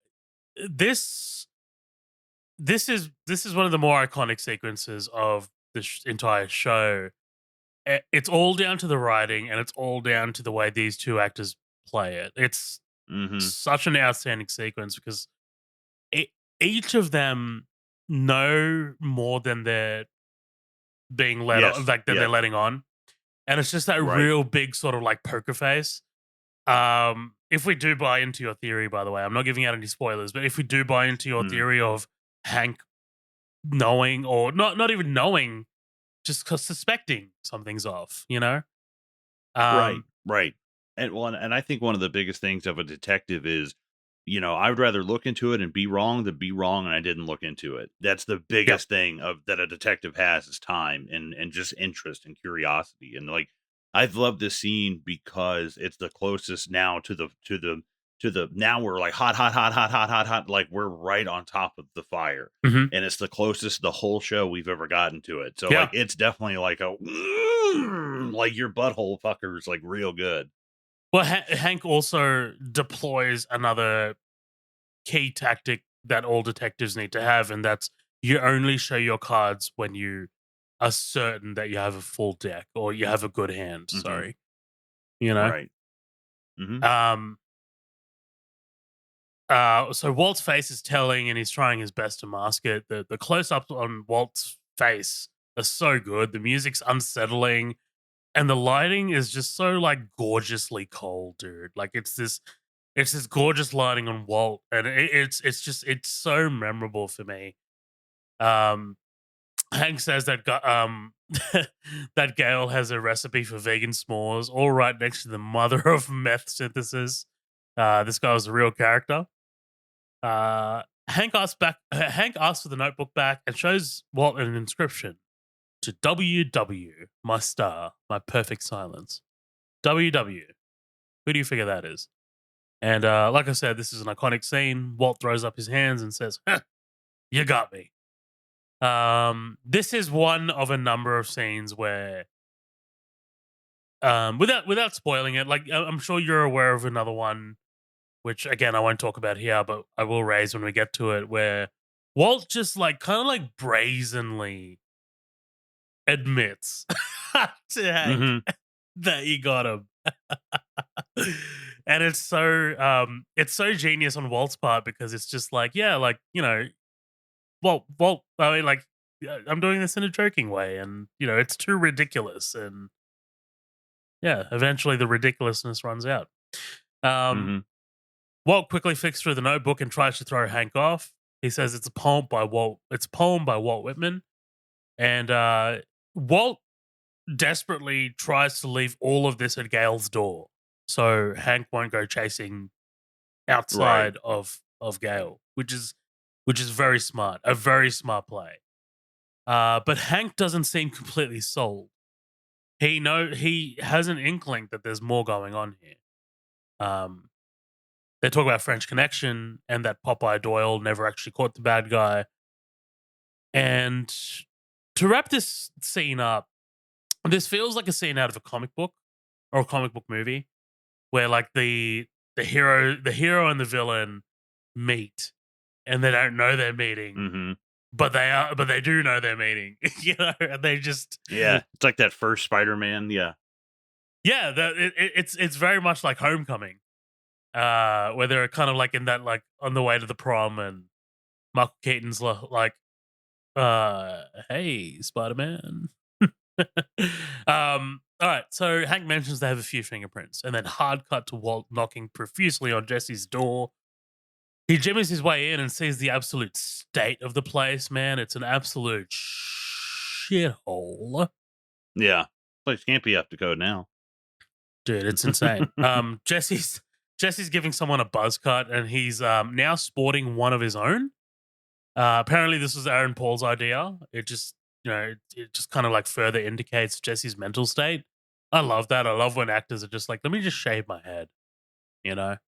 this this is one of the more iconic sequences of the entire show. It's all down to the writing, and it's all down to the way these two actors play it. It's Hmm. such an outstanding sequence because it, each of them know more than they're being let on, Yes. like than they're Yes. letting on, and it's just that Right. real big sort of like poker face. If we do buy into your theory, by the way, I'm not giving out any spoilers, but if we do buy into your Mm. theory of Hank knowing or not even knowing, just suspecting something's off, Right, um, right. And I think one of the biggest things of a detective is, I would rather look into it and be wrong than be wrong and I didn't look into it. That's the yep, biggest thing of that a detective has is time and just interest and curiosity. And like I've loved this scene because it's the closest now to the now we're like hot, hot, hot, hot, hot, hot, hot, like we're right on top of the fire. hmm And it's the closest the whole show we've ever gotten to it. So like yeah. it's definitely like a like your butthole fuckers like real good. Well, Hank also deploys another key tactic that all detectives need to have, and that's you only show your cards when you are certain that you have a full deck or you have a good hand. Hmm. Sorry, you know. Right. Hmm. Um. So Walt's face is telling, and he's trying his best to mask it. The close ups on Walt's face are so good. The music's unsettling, and the lighting is just so like gorgeously cold, dude. Like it's this gorgeous lighting on Walt, and it's just it's so memorable for me. Um, Hank says that that Gale has a recipe for vegan s'mores, all right next to the mother of meth synthesis. This guy was a real character. Hank asks for the notebook back and shows Walt an inscription to WW, my star, my perfect silence. WW. Who do you figure that is? And like I said, this is an iconic scene. Walt throws up his hands and says, "Huh, you got me." This is one of a number of scenes where, without spoiling it, like I'm sure you're aware of another one, which again I won't talk about here, but I will raise when we get to it, where Walt just like kind of like brazenly admits to Hank Mhm. that he got him. And it's so genius on Walt's part because it's just like, yeah, like, Walt, I mean, like, yeah, I'm doing this in a joking way, and it's too ridiculous, and yeah, eventually the ridiculousness runs out. Um, Mhm. Walt quickly flicks through the notebook and tries to throw Hank off. He says it's a poem by Walt. It's a poem by Walt Whitman, and Walt desperately tries to leave all of this at Gail's door, so Hank won't go chasing Right. outside of Gale, which is very smart, a very smart play. But Hank doesn't seem completely sold. He has an inkling that there's more going on here. Um, they talk about French Connection and that Popeye Doyle never actually caught the bad guy. And to wrap this scene up, this feels like a scene out of a comic book or a comic book movie where like the hero and the villain meet and they don't know they're meeting, Mhm. but they do know they're meeting. And they just Yeah, it's like that first Spider-Man, yeah. yeah, it's very much like Homecoming, where they're kind of like in that like on the way to the prom, and Michael Keaton's like, hey, Spider Man. All right, so Hank mentions they have a few fingerprints, and then hard cut to Walt knocking profusely on Jesse's door. He jimmies his way in and sees the absolute state of the place. Man, it's an absolute shithole. Yeah. Place can't be up to code now. Dude, it's insane. Jesse's giving someone a buzz cut, and he's now sporting one of his own. Apparently, this was Aaron Paul's idea. It just it just kind of like further indicates Jesse's mental state. I love that. I love when actors are just like, let me just shave my head. You know?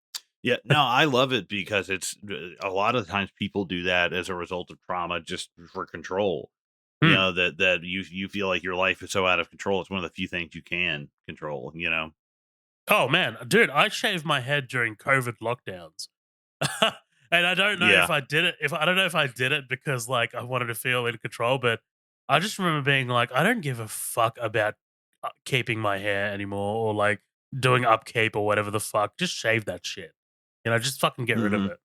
Yeah, no, I love it because it's a lot of times people do that as a result of trauma just for control. You Hmm. know, that you feel like your life is so out of control. It's one of the few things you can control, you know. Oh man, dude, I shaved my head during COVID lockdowns. And I don't know if Yeah. I did it. If I don't know if I did it because like I wanted to feel in control, but I just remember being like, I don't give a fuck about keeping my hair anymore or like doing upkeep or whatever the fuck. Just shave that shit. Just fucking get rid of Mhm. it.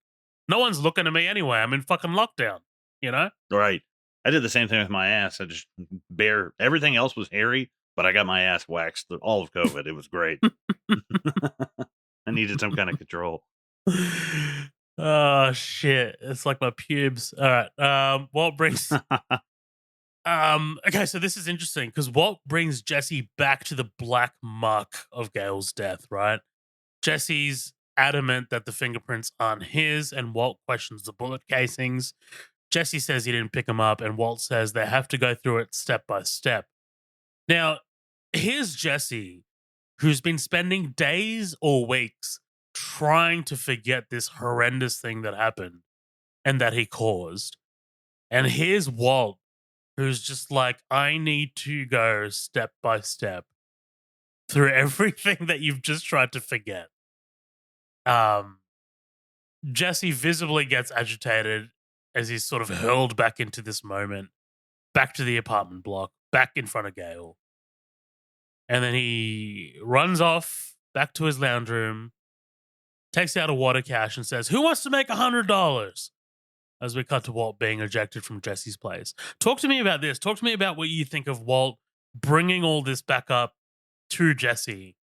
No one's looking at me anyway. I'm in fucking lockdown. You know? Right. I did the same thing with my ass. I just bare everything else was hairy, but I got my ass waxed all of COVID. It was great. I needed some kind of control. Oh shit! It's like my pubes. All right. Walt brings. Okay, so this is interesting because Walt brings Jesse back to the black muck of Gail's death. Right. Jesse's adamant that the fingerprints aren't his, and Walt questions the bullet casings. Jesse says he didn't pick them up, and Walt says they have to go through it step by step. Now, here's Jesse, who's been spending days or weeks trying to forget this horrendous thing that happened and that he caused. And here's Walt, who's just like, I need to go step by step through everything that you've just tried to forget. Um, Jesse visibly gets agitated as he's sort of hurled back into this moment, back to the apartment block, back in front of Gale. And then he runs off back to his lounge room, takes out a water cache, and says, "Who wants to make $100?" As we cut to Walt being ejected from Jesse's place. Talk to me about this. Talk to me about what you think of Walt bringing all this back up to Jesse.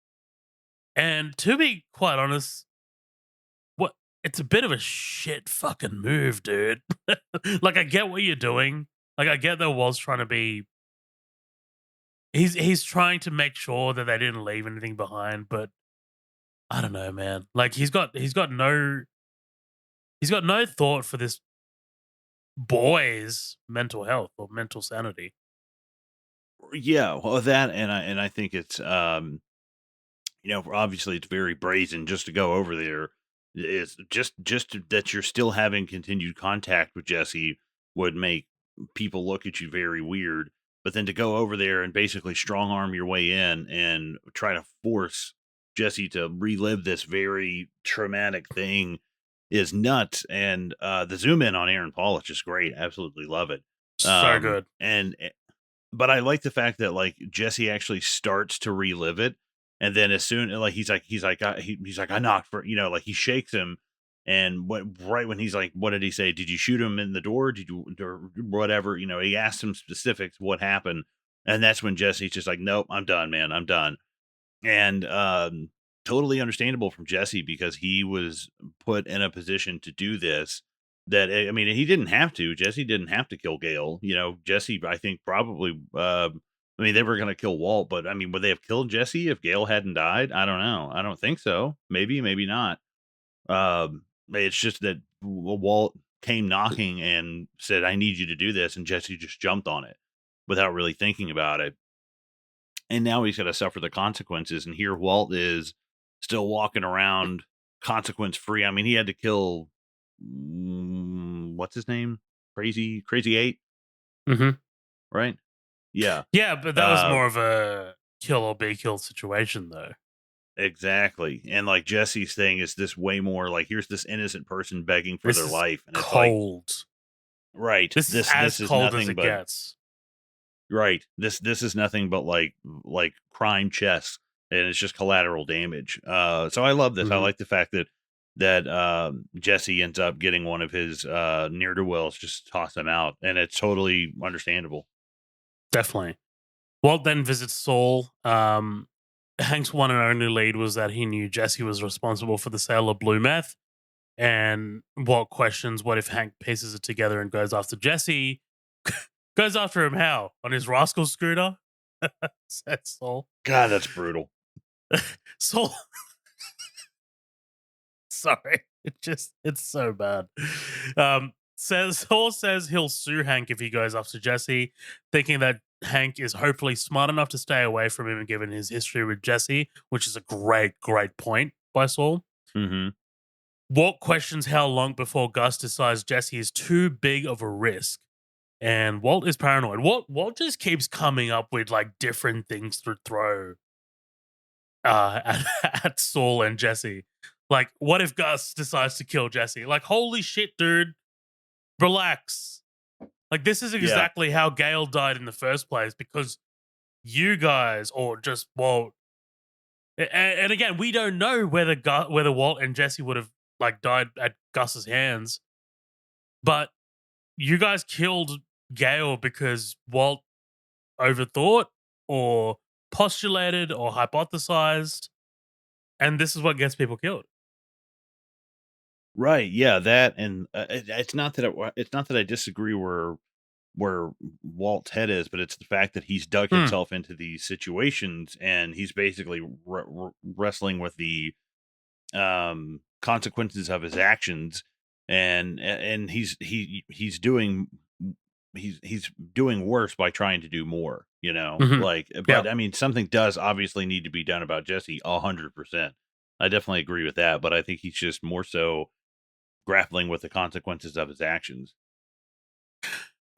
And to be quite honest, what it's a bit of a shit fucking move, dude. Like I get what you're doing. Like I get that Walt's trying to be he's trying to make sure that they didn't leave anything behind, but I don't know, man. Like he's got no thought for this boy's mental health or mental sanity. Yeah, well, that and I think it's obviously it's very brazen just to go over there. It's that you're still having continued contact with Jesse would make people look at you very weird. But then to go over there and basically strong arm your way in and try to force Jesse to relive this very traumatic thing is nuts. And the zoom in on Aaron Paul is just great. Absolutely love it. So good. And but I like the fact that like Jesse actually starts to relive it, and then as soon like he's like I knocked for like he shakes him, and right when he's like, what did he say? Did you shoot him in the door? Did you or whatever? He asked him specifics what happened, and that's when Jesse's just like, nope, I'm done, man, I'm done. And totally understandable from Jesse because he was put in a position to do this. That I mean, he didn't have to. Jesse didn't have to kill Gale. Jesse, I think probably. I mean, they were going to kill Walt, but I mean, would they have killed Jesse if Gale hadn't died? I don't know. I don't think so. Maybe, maybe not. It's just that Walt came knocking and said, "I need you to do this," and Jesse just jumped on it without really thinking about it, and now he's got to suffer the consequences. And here Walt is still walking around consequence free. I mean, he had to kill what's his name, crazy eight, Mm-hmm. right? Yeah, Yeah, but that was uh, more of a kill or be killed situation, though. exactly. And like Jesse's thing is this way more like here's this innocent person begging for This their is life, and it's like, cold. right, This is as this is cold as nothing it but gets. right. This is nothing but like crime chess, and it's just collateral damage. So I love this. I Hmm. like the fact that Jesse ends up getting one of his near to wells, just toss him out, and it's totally understandable. Definitely. Walt then visits Saul. Hank's one and only lead was that he knew Jesse was responsible for the sale of blue meth. And Walt questions what if Hank pieces it together and goes after Jesse? Goes after him how? On his rascal scooter? Said Saul. God, that's brutal. Saul, sorry. It's so bad. Saul says he'll sue Hank if he goes after Jesse, thinking that Hank is hopefully smart enough to stay away from him given his history with Jesse, which is a great point by Saul. Hmm. Walt questions how long before Gus decides Jesse is too big of a risk. And Walt is paranoid. Walt just keeps coming up with like different things to throw at Saul and Jesse. Like, what if Gus decides to kill Jesse? Like, holy shit, dude. Relax. Like, this is Yeah. exactly how Gale died in the first place because you guys, or just Walt. And again, we don't know whether Walt and Jesse would have like died at Gus's hands, but you guys killed Gale because Walt overthought or postulated or hypothesized, and this is what gets people killed. Right. Yeah. That and it's not that it's not that I disagree where Walt's head is, but it's the fact that he's dug Hmm. himself into these situations and he's basically wrestling with the consequences of his actions, and he's doing he's doing worse by trying to do more, Mhm. like, Yeah. but I mean something does obviously need to be done about Jesse 100%. I definitely agree with that, but I think he's just more so grappling with the consequences of his actions.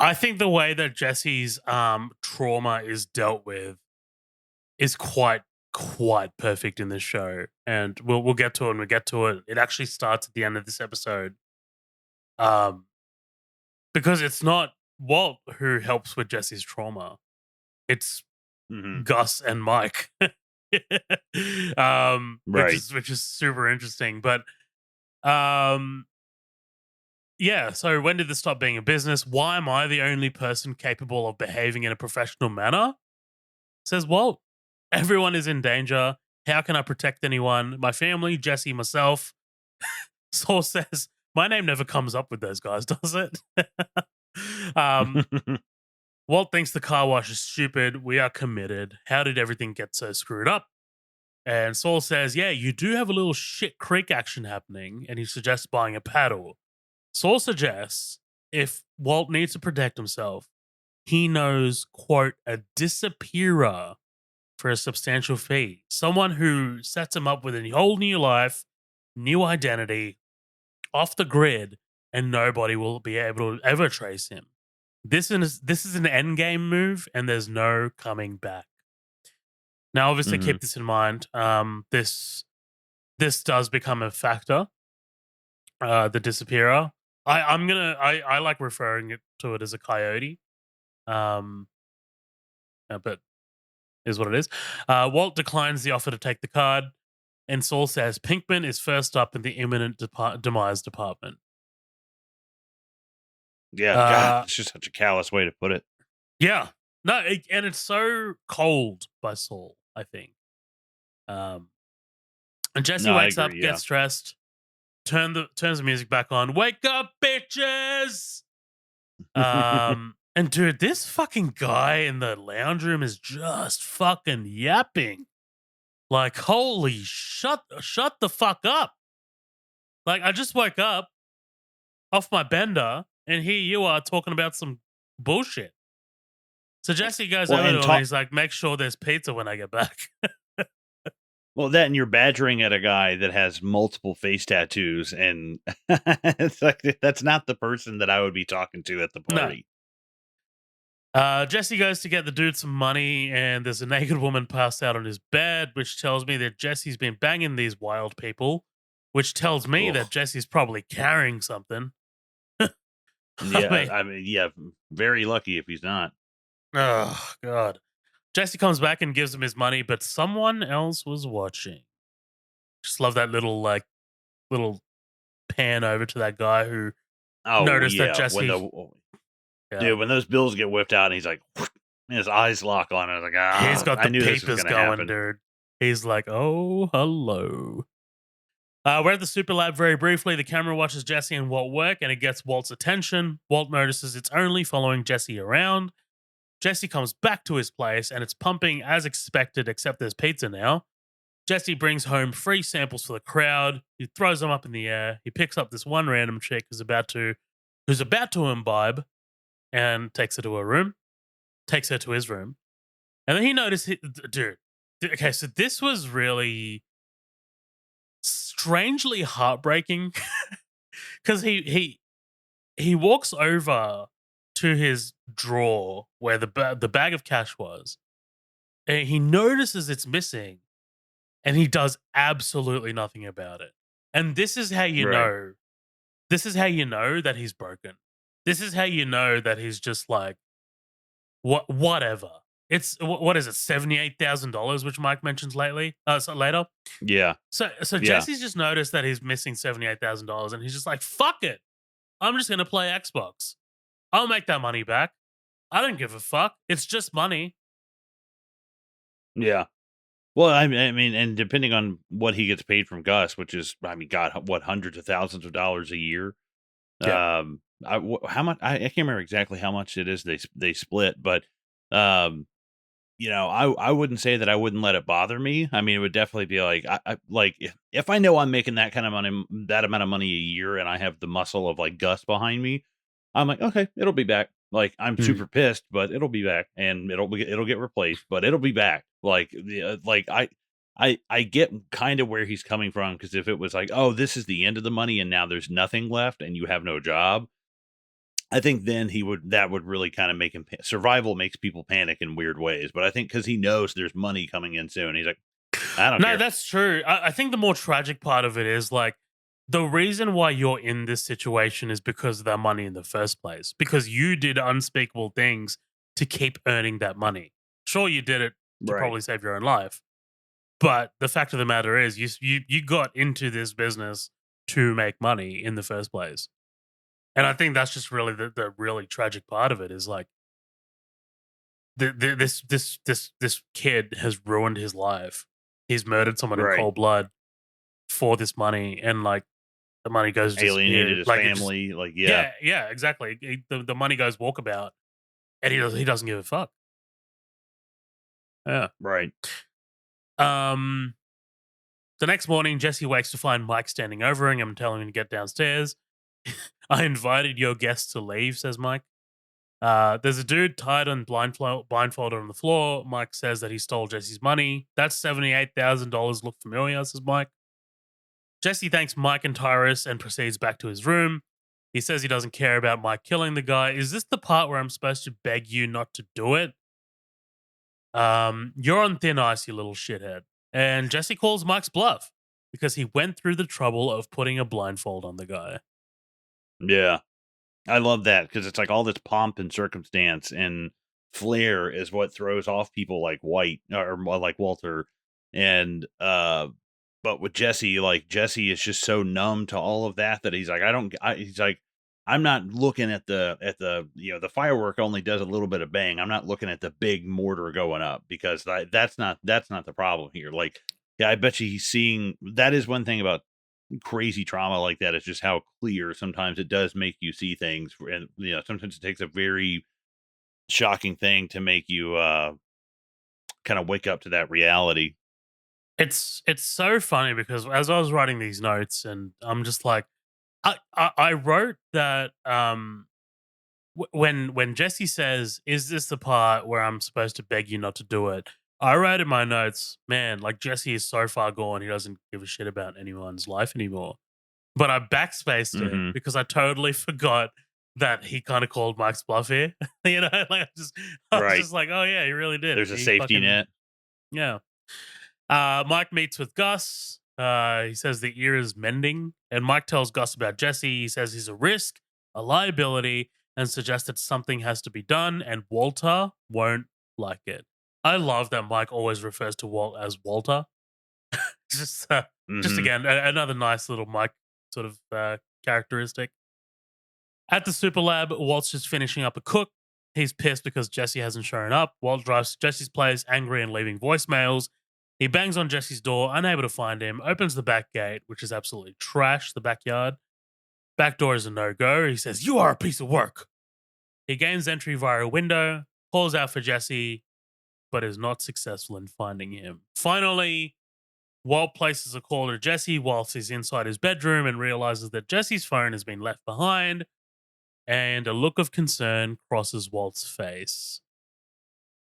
I think the way that Jesse's trauma is dealt with is quite perfect in this show, and we'll get to it when we get to it. It actually starts at the end of this episode, um, because it's not Walt who helps with Jesse's trauma; it's Hmm. Gus and Mike, Right. which is super interesting. But um, yeah. So when did this stop being a business? Why am I the only person capable of behaving in a professional manner? Says Walt. Everyone is in danger. How can I protect anyone? My family, Jesse, myself. Saul says, my name never comes up with those guys, does it? um, Walt thinks the car wash is stupid. We are committed. How did everything get so screwed up? And Saul says, yeah, you do have a little shit creek action happening. And he suggests buying a paddle. Saul suggests if Walt needs to protect himself, he knows, quote, a disappearer for a substantial fee. Someone who sets him up with a whole new life, new identity, off the grid, and nobody will be able to ever trace him. This is an end game move, and there's no coming back. Now, obviously, Hmm. keep this in mind. This does become a factor. The disappearer. I like referring to it as a coyote. Um, but is what it is. Walt declines the offer to take the card, and Saul says Pinkman is first up in the imminent demise department. Yeah, God, Uh, it's just such a callous way to put it. yeah, no, and it's so cold by Saul, I think. And Jesse No, I wakes up, agree. Yeah. gets dressed, turns the music back on. Wake up, bitches! And dude, this fucking guy in the lounge room is just fucking yapping. Like, holy shut the fuck up. Like, I just woke up off my bender, and here you are talking about some bullshit. So Jesse goes Well, over and to him and he's like, make sure there's pizza when I get back. well, that and you're badgering at a guy that has multiple face tattoos, and it's like that's not the person that I would be talking to at the No. party. Jesse goes to get the dude some money, and there's a naked woman passed out on his bed, which tells me that Jesse's been banging these wild people, which tells me Ugh. that Jesse's probably carrying something. Yeah, I mean, yeah, very lucky if he's not. Oh, God. Jesse comes back and gives him his money, but someone else was watching. Just love that little pan over to that guy who Oh noticed that yeah, Jesse. dude, when those bills get whipped out, and he's like, and his eyes lock on. I was like, He's got I the knew this was papers gonna going, happen. dude. He's like, oh, hello. We're at the super lab very briefly. The camera watches Jesse and Walt work, and it gets Walt's attention. Walt notices it's only following Jesse around. Jesse comes back to his place, and it's pumping as expected, except there's pizza now. Jesse brings home free samples for the crowd. He throws them up in the air. He picks up this one random chick who's about to imbibe, and takes her to her room. Takes her to his room, and then he notices, dude. Okay, so this was really strangely heartbreaking because he walks over to his drawer where the bag of cash was, and he notices it's missing, and he does absolutely nothing about it. And this is how you Right. know. This is how you know that he's broken. This is how you know that he's just like whatever. It's what is it, $78,000, which Mike mentions lately. So later. Yeah. So Yeah. Jesse's just noticed that he's missing $78,000, and he's just like, "Fuck it, I'm just gonna play Xbox. I'll make that money back. I don't give a fuck. It's just money." Yeah. Well, I mean, and depending on what he gets paid from Gus, which is, I mean, God, what, hundreds of thousands of dollars a year. Yeah. How much? I can't remember exactly how much it is they split, but um, I wouldn't say that I wouldn't let it bother me. I mean, it would definitely be like, I like if I know I'm making that kind of money, that amount of money a year, and I have the muscle of like Gus behind me, I'm like, okay, it'll be back. Like I'm Mhm. super pissed, but it'll be back, and it'll get replaced, but it'll be back. Like I get kind of where he's coming from, because if it was like, oh, this is the end of the money and now there's nothing left and you have no job, I think then that would really kind of make him survival makes people panic in weird ways. But I think because he knows there's money coming in soon, he's like, I don't No, care. that's true. I think the more tragic part of it is like the reason why you're in this situation is because of that money in the first place. Because you did unspeakable things to keep earning that money. Sure, you did it to Right. probably save your own life, but the fact of the matter is, you got into this business to make money in the first place. And I think that's just really the really tragic part of it is like this kid has ruined his life. He's murdered someone in Right. cold blood for this money, and like the money goes Alienated disappear. his Like it just, family. Like, yeah. yeah, exactly. The money goes walkabout, and he doesn't give a fuck. Yeah. Right. The next morning, Jesse wakes to find Mike standing over him and telling him to get downstairs. I invited your guests to leave, says Mike. There's a dude tied and blindfolded on the floor. Mike says that he stole Jesse's money. That's $78,000. Look familiar, says Mike. Jesse thanks Mike and Tyrus and proceeds back to his room. He says he doesn't care about Mike killing the guy. Is this the part where I'm supposed to beg you not to do it? You're on thin ice, you little shithead. And Jesse calls Mike's bluff because he went through the trouble of putting a blindfold on the guy. Yeah. I love that, because it's like all this pomp and circumstance and flair is what throws off people like White or like Walter. And but with Jesse, like Jesse is just so numb to all of that he's like, he's like, I'm not looking at the the firework only does a little bit of bang. I'm not looking at the big mortar going up because that's not the problem here. Like, yeah, I bet you he's seeing that is one thing about crazy trauma like that is just how clear sometimes it does make you see things, and sometimes it takes a very shocking thing to make you kind of wake up to that reality. It's so funny because as I was writing these notes, and I'm just like, I wrote that when Jesse says, "Is this the part where I'm supposed to beg you not to do it?" I wrote in my notes, man, like Jesse is so far gone, he doesn't give a shit about anyone's life anymore. But I backspaced it Hmm. because I totally forgot that he kind of called Mike's bluff here. Like I was Right. just like, oh yeah, he really did. There's a He safety fucking net. yeah. Mike meets with Gus. He says the ear is mending, and Mike tells Gus about Jesse. He says he's a risk, a liability, and suggests that something has to be done, and Walter won't like it. I love that Mike always refers to Walt as Walter. just, uh, just Hmm. again, another nice little Mike sort of characteristic. At the super lab, Walt's just finishing up a cook. He's pissed because Jesse hasn't shown up. Walt drives to Jesse's place, angry and leaving voicemails. He bangs on Jesse's door, unable to find him, opens the back gate, which is absolutely trash, the backyard. Back door is a no go. He says, "You are a piece of work." He gains entry via a window, calls out for Jesse, but is not successful in finding him. Finally, Walt places a call to Jesse whilst he's inside his bedroom and realizes that Jesse's phone has been left behind, and a look of concern crosses Walt's face.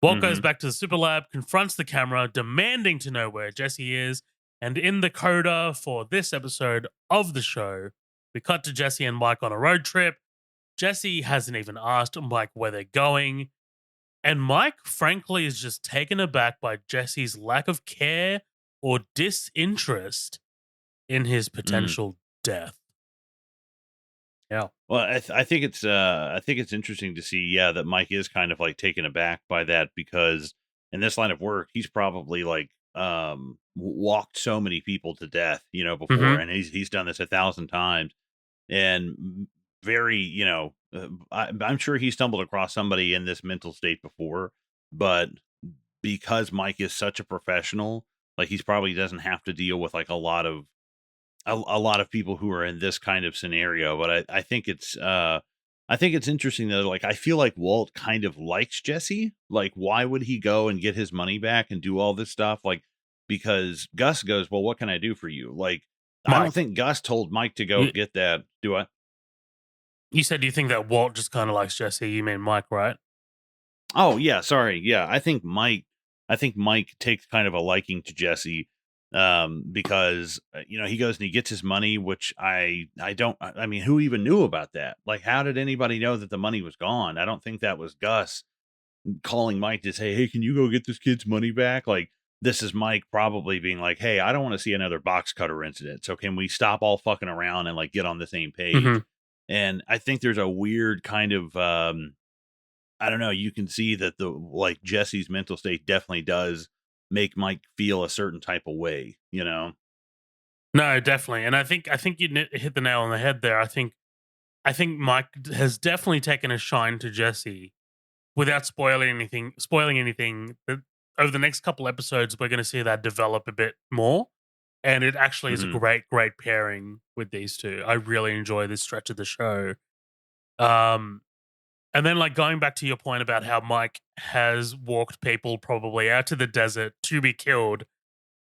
Walt goes Hmm. back to the super lab, confronts the camera, demanding to know where Jesse is. And in the coda for this episode of the show, we cut to Jesse and Mike on a road trip. Jesse hasn't even asked Mike where they're going. And Mike, frankly, is just taken aback by Jesse's lack of care or disinterest in his potential death. Yeah. Well, I think it's interesting to see, yeah, that Mike is kind of like taken aback by that because in this line of work, he's probably like walked so many people to death, before, Mm-hmm. and he's done this 1,000 times, and very, I'm sure he stumbled across somebody in this mental state before, but because Mike is such a professional, like he's probably doesn't have to deal with like a lot of people who are in this kind of scenario, but I think it's interesting though. Like I feel like Walt kind of likes Jesse. Like why would he go and get his money back and do all this stuff? Like because Gus goes, well, what can I do for you? Like I don't Mike, think Gus told Mike to go you, get that. Do I? you said you think that Walt just kind of likes Jesse. You mean Mike, right? Oh yeah, sorry. Yeah, I think Mike takes kind of a liking to Jesse because he goes and he gets his money, which I don't I mean, who even knew about that? Like how did anybody know that the money was gone? I don't think that was Gus calling Mike to say, "Hey, can you go get this kid's money back?" Like this is Mike probably being like, "Hey, I don't want to see another box cutter incident. So can we stop all fucking around and like get on the same page?" Mm-hmm. And I think there's a weird kind of I don't know, you can see that the like Jesse's mental state definitely does make Mike feel a certain type of way, you know? No, definitely, and I think you hit the nail on the head there. I think Mike has definitely taken a shine to Jesse without spoiling anything. Spoiling anything. Over the next couple episodes, we're going to see that develop a bit more, and it actually is a Mhm. great pairing with these two. I really enjoy this stretch of the show. Um, and then like going back to your point about how Mike has walked people probably out to the desert to be killed.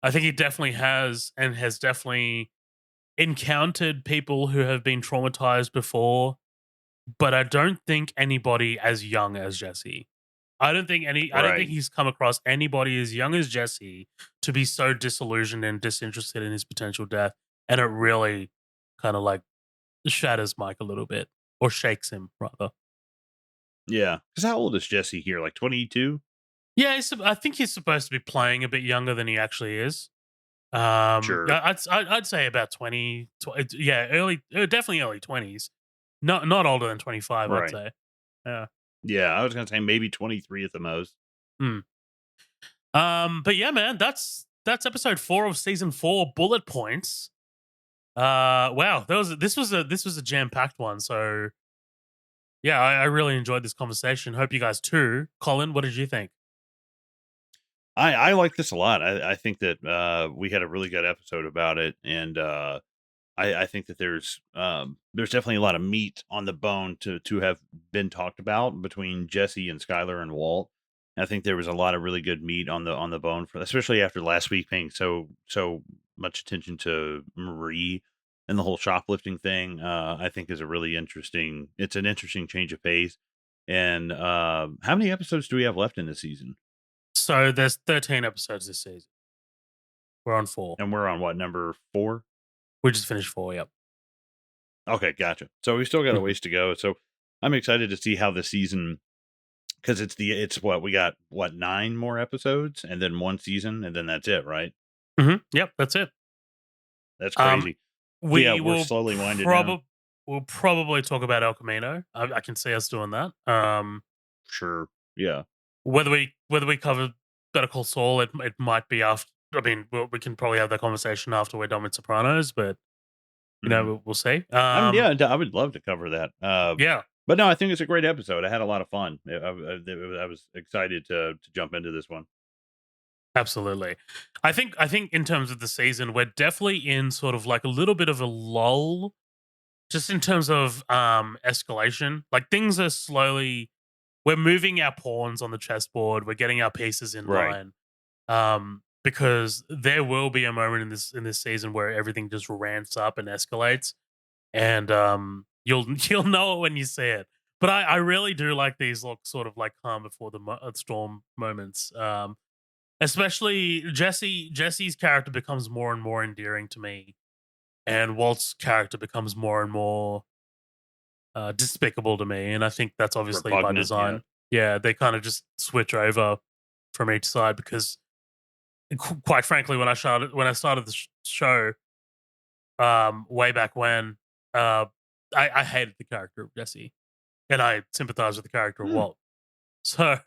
I think he definitely has, and has definitely encountered people who have been traumatized before, but I don't think anybody as young as Jesse. I don't think Right. he's come across anybody as young as Jesse to be so disillusioned and disinterested in his potential death. And it really kind of like shatters Mike a little bit, or shakes him rather. Yeah. Because how old is Jesse here? Like 22? Yeah, I think he's supposed to be playing a bit younger than he actually is. Sure. Yeah, I'd say about 20, yeah, definitely early 20s. Not older than 25, I'd Right. say. Yeah. Yeah, I was gonna say maybe 23 at the most. Hmm. But yeah, man, that's episode 4 of season 4, bullet points. Wow, this was a jam packed one. So yeah, I really enjoyed this conversation. Hope you guys too. Colin, what did you think? I like this a lot. I think that we had a really good episode about it, and I think that there's definitely a lot of meat on the bone to have been talked about between Jesse and Skyler and Walt. I think there was a lot of really good meat on the bone for, especially after last week paying so much attention to Marie and the whole shoplifting thing. I think is a really interesting. It's an interesting change of pace. And how many episodes do we have left in this season? So there's 13 episodes this season. We're on 4. And we're on what, number 4? We just finished 4. Yep. Okay, gotcha. So we still got a Mhm. ways to go. So I'm excited to see how the season, because it's what we got, what, 9 more episodes and then one season and then that's it, right? Yep, that's it. That's Um, crazy. So yeah, we we're will slowly winding down. probably we'll probably talk about El Camino. I can see us doing that. Sure. Yeah. Whether we cover Better Call Saul, it might be after. I mean, we can probably have that conversation after we're done with Sopranos, but hmm we'll see. I mean, yeah, I would love to cover that. Yeah, But no, I think it's a great episode. I had a lot of fun. I was excited to jump into this one. absolutely. I think in terms of the season, we're definitely in sort of like a little bit of a lull, just in terms of escalation. Like things are slowly, we're moving our pawns on the chessboard. We're getting our pieces in Right. line. Because there will be a moment in this season where everything just ramps up and escalates, and you'll know it when you see it. But I really do like these look sort of like calm before the storm moments. Especially Jesse's character becomes more and more endearing to me, and Walt's character becomes more and more despicable to me, and I think that's obviously by Repugnant. Yeah. design. Yeah, they kind of just switch over from each side because, quite frankly, when I started the show, way back when, uh, I hated the character of Jesse, and I sympathized with the character of Hmm, Walt. So,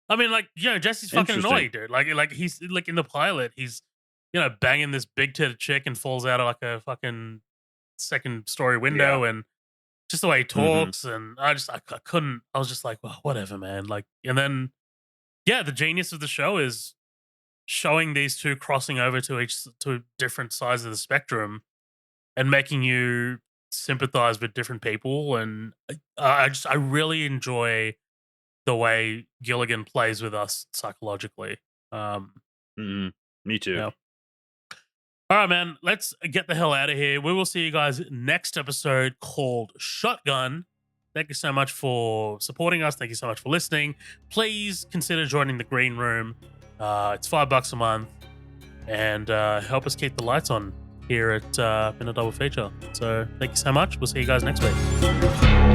I mean, like, Jesse's fucking interesting. annoying, dude. Like he's like in the pilot, he's banging this big titted chick and falls out of like a fucking second story Yeah. window, and just the way he hmm talks, and I couldn't. I was just like, well, whatever, man. Like, and then yeah, the genius of the show is showing these two crossing over to different sides of the spectrum and making you sympathize with different people. And I really enjoy the way Gilligan plays with us psychologically. Um, hmm Me too. yeah. All right, man. Let's get the hell out of here. We will see you guys next episode called Shotgun. Thank you so much for supporting us. Thank you so much for listening. Please consider joining the green room. It's $5 a month, and help us keep the lights on here at Minute Double Feature. So thank you so much. We'll see you guys next week.